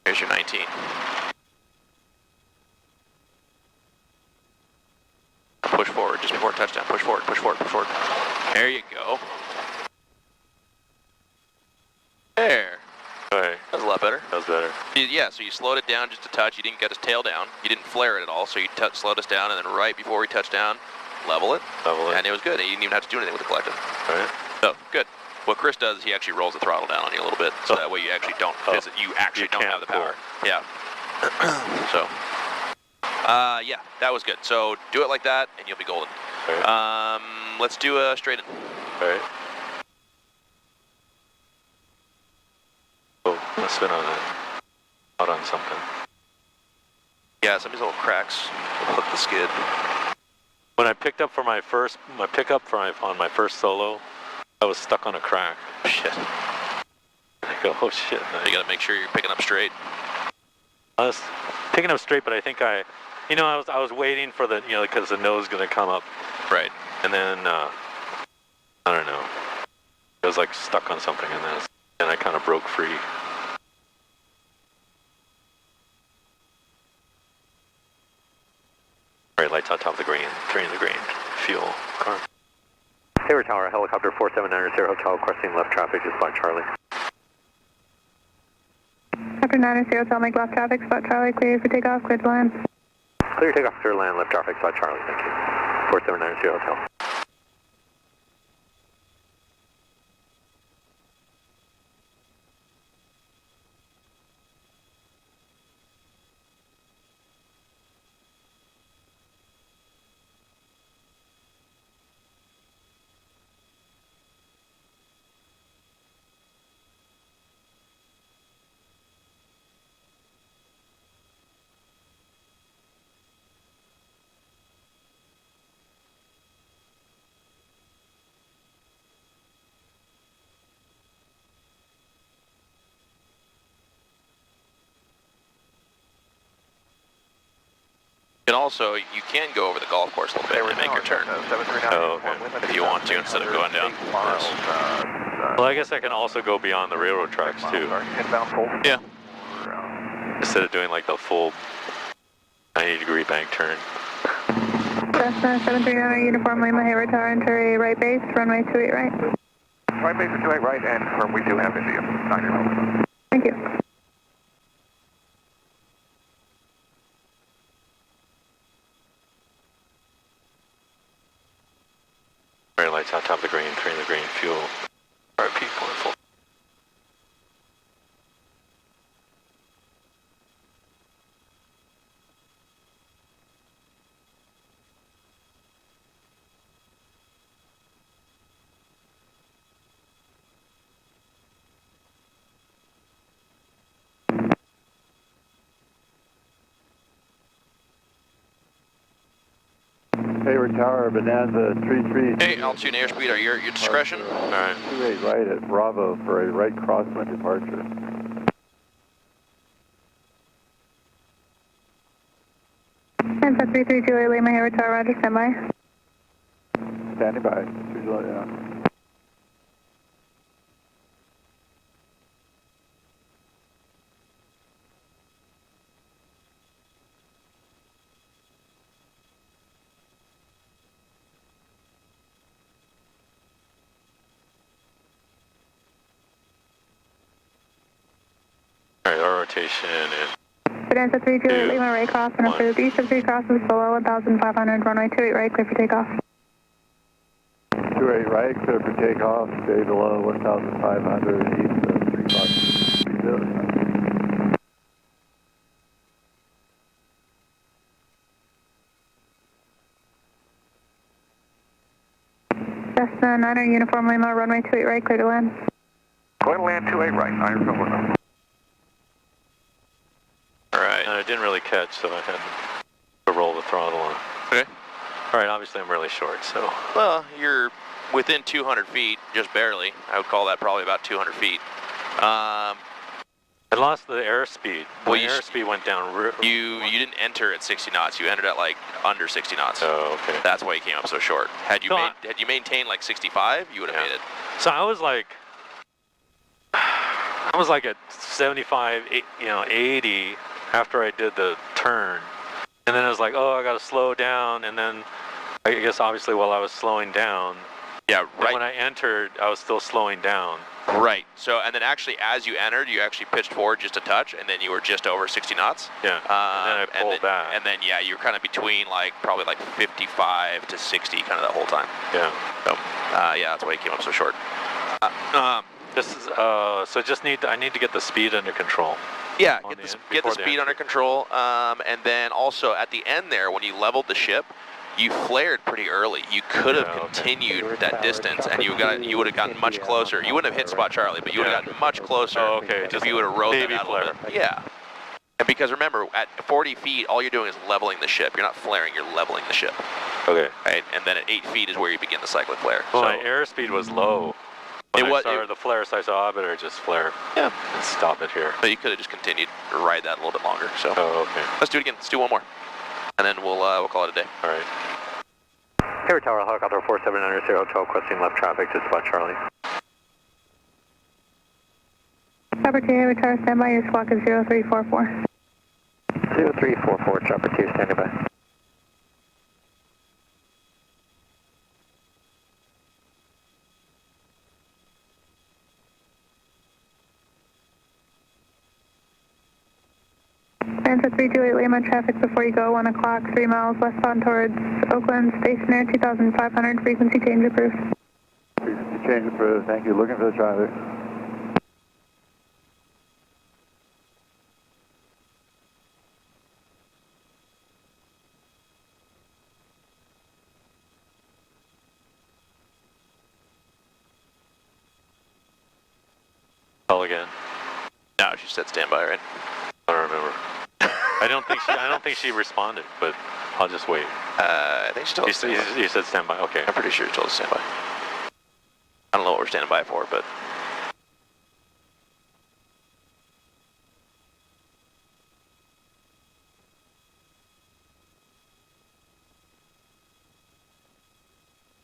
Here's your 19. Push forward just before touchdown. Push forward, push forward, push forward. There you go. There.
Okay,
That was a lot better.
that was better.
Yeah, so you slowed it down just a touch. You didn't get his tail down. You didn't flare it at all, so you slowed us down, and then right before we touched down, level it.
Level it.
And it was good. You didn't even have to do anything with the collective.
All right.
So, good. what Chris does is he actually rolls the throttle down on you a little bit, so that way you actually don't have the power. Yeah. So, yeah, that was good. So do it like that, and you'll be golden.
Right.
Let's do a straight in.
All right. Oh, let's spin on it. Out on something.
Yeah, some of these little cracks will hook the skid.
When I picked up for my pickup on my first solo, I was stuck on a crack.
Shit.
I go, oh shit.
You gotta make sure you're picking up straight.
I was picking up straight, but I think I was waiting for the, because the nose is gonna come up.
Right.
And then, I don't know. I was like stuck on something, and then I kind of broke free. All right, lights on top of the green, 3 in the green, fuel, car.
Hayward Tower, helicopter 4790 Hotel, requesting left traffic, just by Charlie.
After 90 Hotel, make left traffic, spot Charlie, clear for takeoff, clear to land.
Clear takeoff, clear land, left traffic, spot Charlie, thank you. 4790 Hotel.
And also, you can go over the golf course a little bit and make your turn.
Oh, okay.
If you want to, instead of going down.
Well, I guess I can also go beyond the railroad tracks too.
Yeah.
Instead of doing like the full 90-degree bank turn.
Cessna 739 Uniform Lima, Hayward Tower, enter a right base, runway 28 right.
Right base 28 right, and we do have India. 90.
Thank you.
All right, lights on top of the green, 3 in the green, fuel, RP going full.
Hayward Tower, Bonanza 33.
Hey, altitude and airspeed are your discretion.
All right.
28 right at Bravo for a right crosswind departure.
Kansas 332 Lima, Hayward Tower, roger, standby.
Standing by. Yeah.
All right, R-rotation and
Bonanza 32 Lima, right cross, and approved. East of 3 crosses below 1,500, runway 28 right, clear for takeoff.
28 right, clear for takeoff. Stay below 1,500 east of 3 crosses.
Cessna 9er Uniform Lima, runway 28 right, clear to land.
Going to land 28 right, 9 from Lima.
All right.
and I didn't really catch, so I had to roll the throttle on.
Okay.
All right, obviously I'm really short, so.
Well, you're within 200 feet, just barely. I would call that probably about 200 feet.
I lost the airspeed.
Well,
the airspeed went down.
You didn't enter at 60 knots. You entered at like under 60 knots.
Oh, okay.
That's why you came up so short. Had you maintained like 65, you would have made it.
So I was like at 75, 80 after I did the turn, and then I was like, oh, I got to slow down, and then I guess obviously while I was slowing down.
Yeah, right.
When I entered, I was still slowing down.
Right. So, and then actually, as you entered, you actually pitched forward just a touch, and then you were just over 60 knots.
Yeah. And then I pulled back.
And then, yeah, you were kind of between probably 55 to 60 kind of that whole time.
Yeah.
So, yeah, that's why you came up so short.
This is so I need to get the speed under control.
Yeah,
On
get the
before
speed under control, and then also at the end there, when you leveled the ship, you flared pretty early. You could have continued that distance, and you would have gotten much closer. You wouldn't have hit Spot Charlie, but you would have gotten much closer.
Oh, okay.
If you would have rode that out a little bit. Yeah. And because remember, at 40 feet, all you're doing is leveling the ship. You're not flaring, you're leveling the ship.
Okay.
Right? And then at 8 feet is where you begin the cyclic flare.
Well, my airspeed was low. When I started the flare, so I saw I better just flare.
Yeah.
And stop it here.
But you could have just continued to ride that a little bit longer. So.
Oh, okay.
Let's do it again. Let's do one more. And then we'll call it a day.
All right.
Hayward Tower, helicopter 4790 Hotel, requesting left traffic to Spot Charlie.
Chopper 2, Hayward Tower, standby. Your squawk is 0344.
0344, Chopper 2, standing by.
Answer 328 Lima, traffic before you go, 1 o'clock, 3 miles westbound towards Oakland, stationary, 2,500, frequency change approved.
Frequency change approved, thank you. Looking for the driver.
Call again.
No, she said standby, right?
I don't remember. I don't think she responded, but I'll just wait.
I think she told us standby.
You said standby. Okay.
I'm pretty sure she told us standby. I don't know what we're standing by for, but.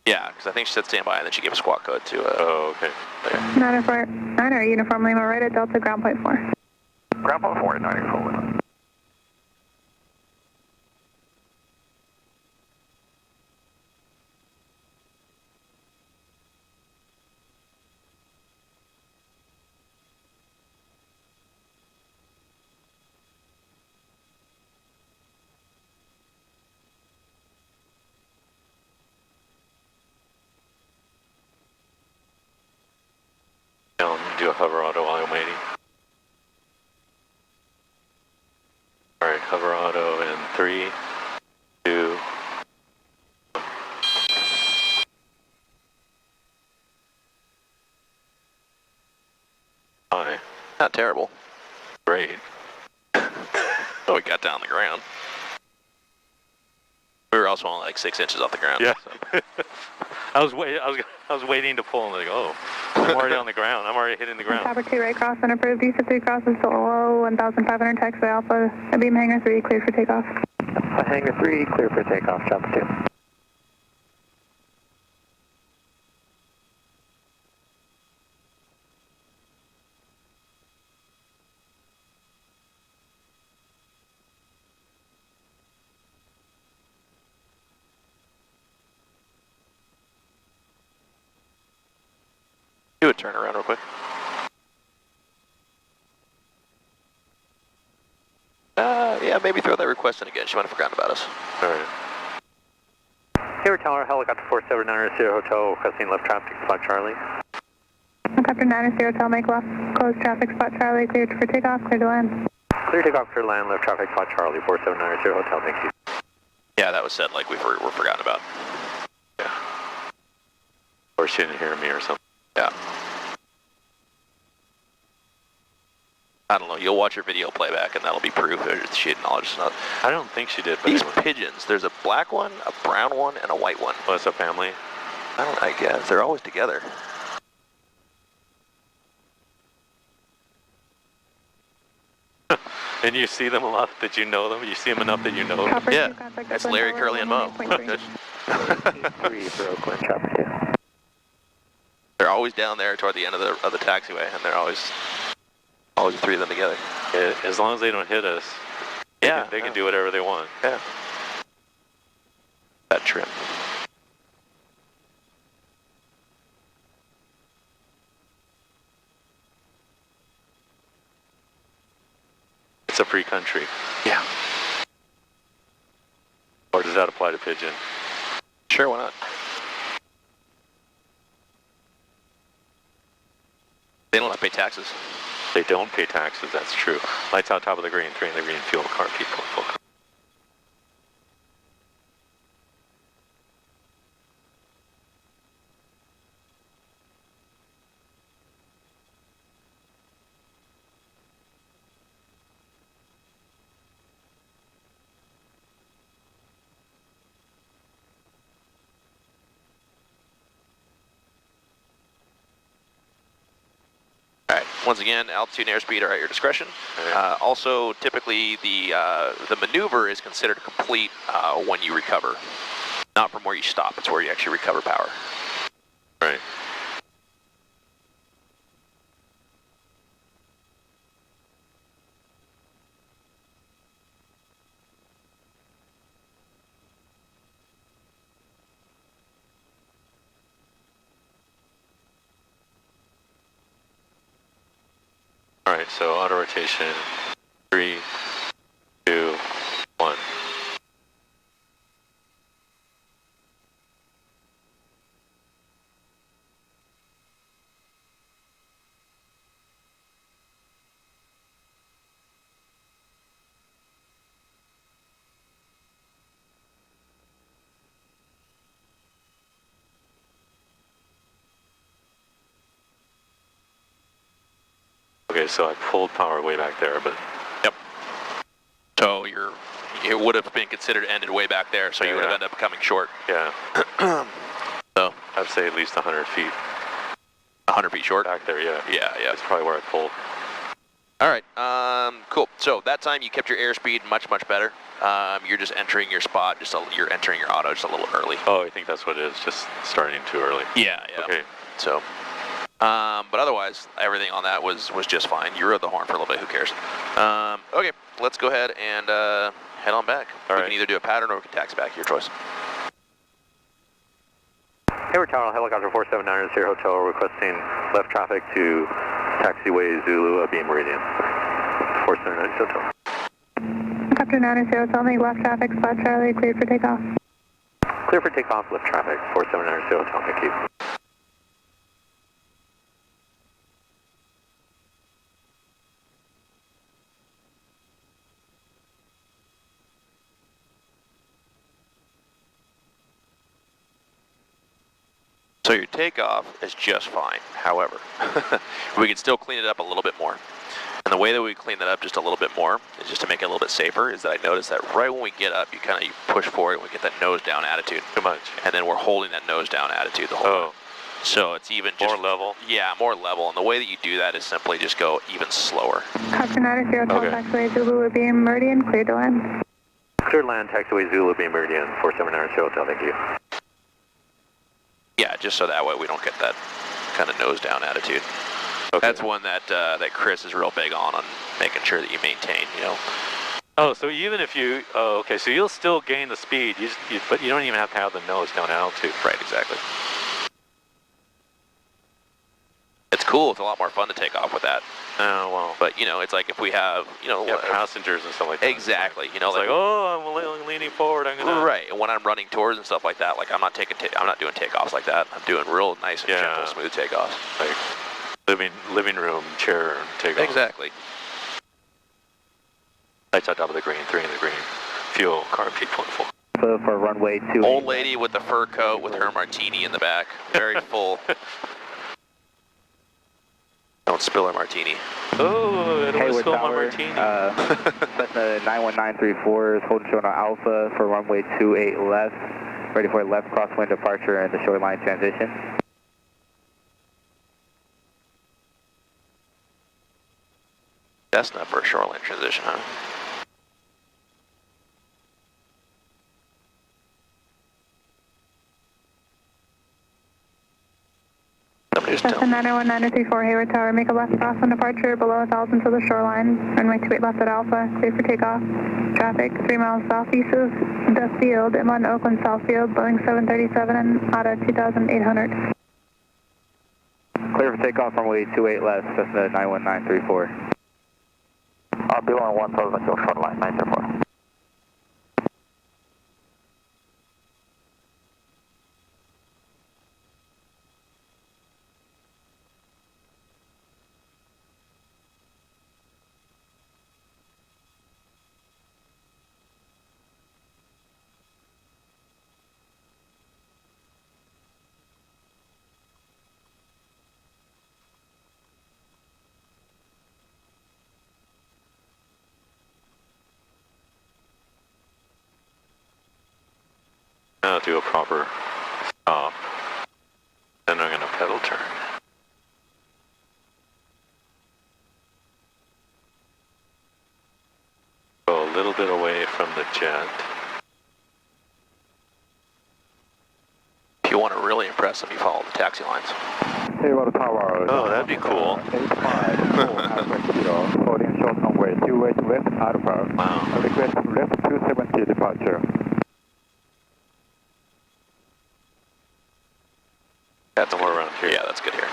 Yeah, because I think she said standby, and then she gave a squawk code to.
Oh, okay.
9 Uniform Lima, right at Delta, ground point 4.
Ground point 4 at 9 Uniform Lima.
Do a hover auto while I'm waiting. All right, hover auto in 3, 2. Hi.
Not terrible.
Great.
Oh, we got down on the ground. We were also only like 6 inches off the ground.
Yeah.
So.
I was waiting to pull and like, oh, I'm already on the ground. I'm already hitting the ground.
Chopper 2, right cross and approved. East of 3 crosses to low 1,500 taxiway Alpha. Beam Hangar 3, cleared for takeoff.
Hangar 3, clear for takeoff, Chopper 2.
Do a turnaround real quick. Yeah, maybe throw that request in again. She might have forgotten about us.
All right.
Hayward Tower, helicopter 4790 Hotel, requesting left traffic, Spot Charlie.
Helicopter 90 Hotel, make left, close traffic, Spot Charlie, cleared for takeoff, clear to land.
Clear takeoff, clear land, left traffic, Spot Charlie, 4790 Hotel, thank you.
Yeah, that was said like we're forgotten about.
Yeah. Or she didn't hear me or something.
Yeah. I don't know. You'll watch her video playback, and that'll be proof that she acknowledged us.
I don't think she did. But
These
anyway.
pigeons. There's a black one, a brown one, and a white one.
Oh, it's a family.
I guess they're always together.
And you see them a lot that you know them? You see them enough that you know them?
Chopper
Yeah,
2, contact
that's
Oakland
Larry,
Tower,
Curly, and Mo.
118.3.
3 for Oakland, Chopper 2.
They're always down there toward the end of the taxiway, and they're always the three of them together.
Yeah, as long as they don't hit us, they can do whatever they want.
Yeah. That trim.
It's a free country.
Yeah.
Or does that apply to pigeon?
Sure, why not? taxes.
They don't pay taxes, that's true. Lights out, top of the green, 3 in the green, fuel, car, people, full car.
Alright, once again, altitude and airspeed are at your discretion. Also, typically the maneuver is considered complete when you recover. Not from where you stop, it's where you actually recover power.
Right. Alright, so auto rotation, 3, 2, 1. Okay, so I pulled power way back there, but...
Yep. So it would have been considered ended way back there, so you would have ended up coming short.
Yeah.
So
I'd say at least 100 feet.
100 feet short?
Back there, yeah.
Yeah.
That's probably where I pulled.
Alright, cool. So that time you kept your airspeed much better. You're just entering your spot, you're entering your auto just a little early.
Oh, I think that's what it is, just starting too early.
Yeah.
Okay.
So, but otherwise, everything on that was just fine. You rode the horn for a little bit, who cares? Okay, let's go ahead and head on back. We can either do a pattern or we can taxi back, your choice.
Hayward Tower, helicopter 4790 Sierra Hotel, requesting left traffic to taxiway Zulu via Meridian. 4790 Hotel.
Helicopter 90 Hotel, make left traffic, spot Charlie, cleared for takeoff.
Clear for takeoff, left traffic, 4790 Hotel, thank you.
So your takeoff is just fine. However, we can still clean it up a little bit more. And the way that we clean that up just a little bit more is just to make it a little bit safer, is that I noticed that right when we get up, you push forward and we get that nose down attitude.
Too much.
And then we're holding that nose down attitude the whole time. So it's even just...
More level?
Yeah, more level. And the way that you do that is simply just go even slower.
Helicopter 90 Hotel, taxiway Zulu via Meridian, clear to land.
Clear land, taxiway Zulu via Meridian, 4790 Hotel, thank you.
Yeah, just so that way we don't get that kind of nose down attitude. Okay. That's one that that Chris is real big on making sure that you maintain, you know.
Oh, so even if you, okay, so you'll still gain the speed, but you don't even have to have the nose down altitude.
Right, exactly. It's cool, it's a lot more fun to take off with that.
Oh, well.
But, you know, it's like if we have, you know...
Yeah, passengers and stuff like that.
Exactly, you know,
it's like, oh, I'm leaning forward, I'm gonna...
Right, and when I'm running tours and stuff like that, like I'm not doing takeoffs like that. I'm doing real nice and gentle, smooth takeoffs.
Like living room, chair, takeoff.
Exactly.
Lights out top of the green, 3 in the green. Fuel, car, people in full.
So for runway 2.
Old lady with the fur coat with her martini in the back. Very full. Don't spill her martini.
Oh, I don't want to spill my martini.
Cessna 91934 is holding short on Alpha for runway 28 left. Ready for a left crosswind departure and the shoreline transition.
That's not for a shoreline transition, huh?
Cessna 91934 Hayward Tower, make a left crosswind departure below 1,000 to the shoreline. Runway 28 left at Alpha, clear for takeoff. Traffic 3 miles southeast of the field, inland Oakland Southfield, Boeing 737 and ATA 2800.
Clear for takeoff runway 28 left, Cessna 91934.
I'll be on 1,000 till shoreline, 934.
Now do a proper stop. Then I'm going to pedal turn. Go a little bit away from the jet.
If you want to really impress them, you follow the taxi lines.
Hayward Tower.
Oh, that'd be cool.
85, Alpha Kilo, holding short runway 28 left Alpha.
Wow.
Request left 270 departure.
That's more around here.
Yeah, that's good here.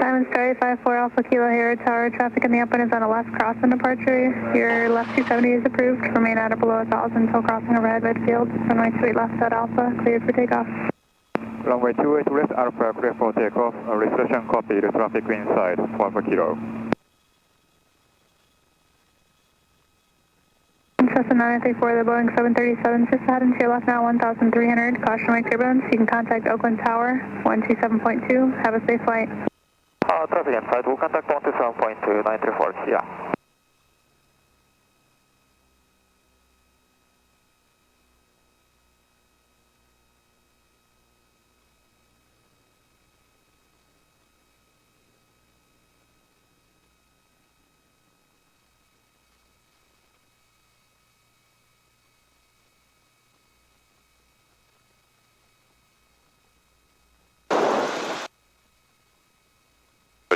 Simon Star 54 Alpha Kilo Hayward Tower. Traffic in the upwind is on a left crossing departure. Your left 270 is approved. Remain out of below 1,000 until crossing overhead midfield. Runway 28 left at Alpha. Cleared for takeoff.
Runway 28 left Alpha, clear for takeoff. Reception copied. Traffic inside. Alpha Kilo.
Cessna 934, the Boeing 737, just ahead into your left now, 1,300. Caution wake turbulence. You can contact Oakland Tower, 127.2. Have a safe flight.
Traffic inside, we'll contact 127.2, 934, yeah.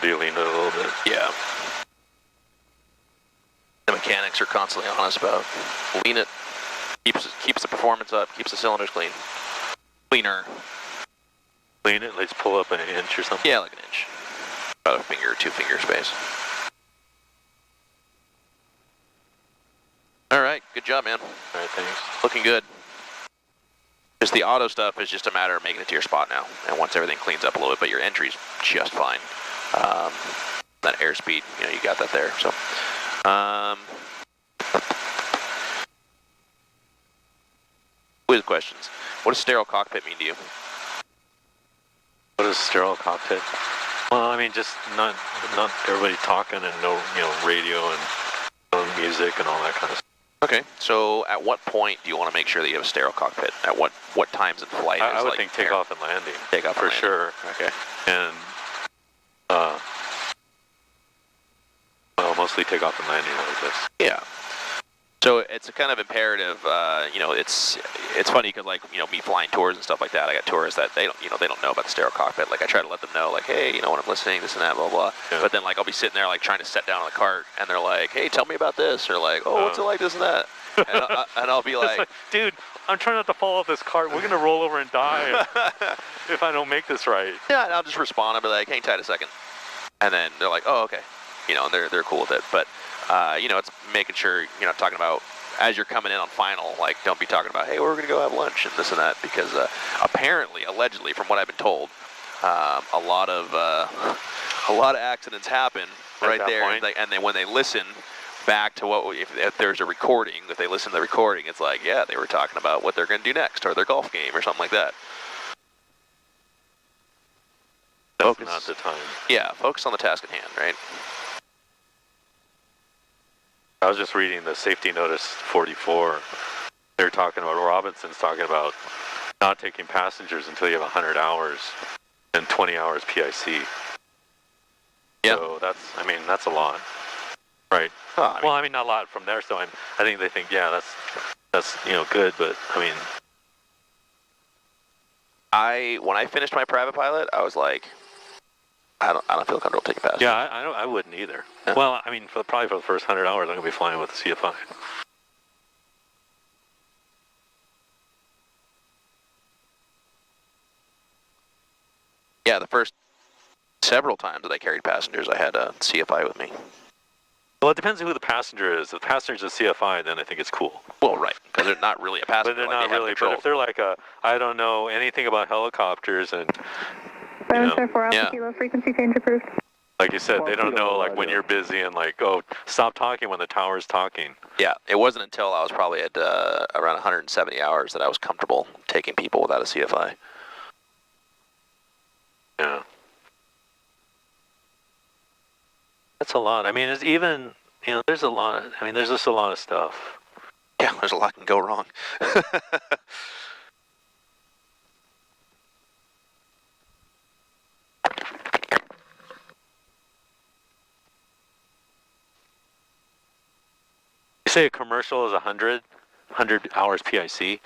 Do you lean it a little bit?
Yeah. The mechanics are constantly on us about lean it, keeps the performance up, keeps the cylinders clean. Cleaner.
Lean it, let's pull up an inch or something?
Yeah, like an inch. About a finger or 2 finger space. Alright, good job, man.
Alright, thanks.
Looking good. Just the auto stuff is just a matter of making it to your spot now. And once everything cleans up a little bit, but your entry's just fine. That airspeed, you know, you got that there. So, quiz questions. What does sterile cockpit mean to you?
What is sterile cockpit? Well, I mean, just not everybody talking and no, you know, radio and no music and all that kind of stuff.
Okay, so at what point do you want to make sure that you have a sterile cockpit? At what times in flight?
I would
like
think takeoff and landing.
Takeoff
for
and landing.
sure.
Okay.
And well, mostly takeoff and landing, I guess.
Yeah. So it's a kind of imperative. You know, it's funny because, like, you know, me flying tours and stuff like that. I got tourists that they don't know about the sterile cockpit. Like, I try to let them know, like, hey, you know, when I'm listening, this and that, blah blah.
Yeah.
But then, like, I'll be sitting there, like, trying to set down on the cart, and they're like, hey, tell me about this, or like, oh, what's it like, this and that, and I'll be like,
dude, I'm trying not to fall off this cart. We're gonna roll over and die if I don't make this right.
yeah, and I'll just respond. I'll be like, hang tight a second, and then they're like, oh, okay, you know, and they're cool with it. But you know, it's making sure, you know, talking about as you're coming in on final, like, don't be talking about, hey, we're gonna go have lunch and this and that, because apparently, allegedly, from what I've been told, a lot of accidents happen right there, and then when they listen back to what, if there's a recording, if they listen to the recording, it's like, yeah, they were talking about what they're gonna do next, or their golf game, or something like that.
That's not the time.
Yeah, focus on the task at hand, right?
I was just reading the safety notice 44. They're talking about, Robinson's talking about not taking passengers until you have 100 hours and 20 hours PIC.
Yeah.
So that's a lot, right? Well, I mean, not a lot from there. So I think they think, yeah, that's you know, good. But I mean,
when I finished my private pilot, I was like, I don't feel comfortable taking passengers.
yeah, I wouldn't either.
Yeah.
Well, I mean, probably for the first 100 hours, I'm gonna be flying with the CFI.
Yeah, the first several times that I carried passengers, I had a CFI with me.
Well, it depends on who the passenger is. If the passenger's a CFI, then I think it's cool.
Well, right, because they're not really a passenger.
But they're
like
not really. But if they're like I don't know anything about helicopters and, you know,
4 Alpha Kilo, frequency change approved.
like you said, they don't know, like, when you're busy and like, oh, stop talking when the tower's talking.
Yeah, it wasn't until I was probably at around 170 hours that I was comfortable taking people without a CFI.
Yeah. That's a lot. I mean, it's even, you know, there's just a lot of stuff.
Yeah, there's a lot can go wrong.
You say a commercial is 100 hours PIC?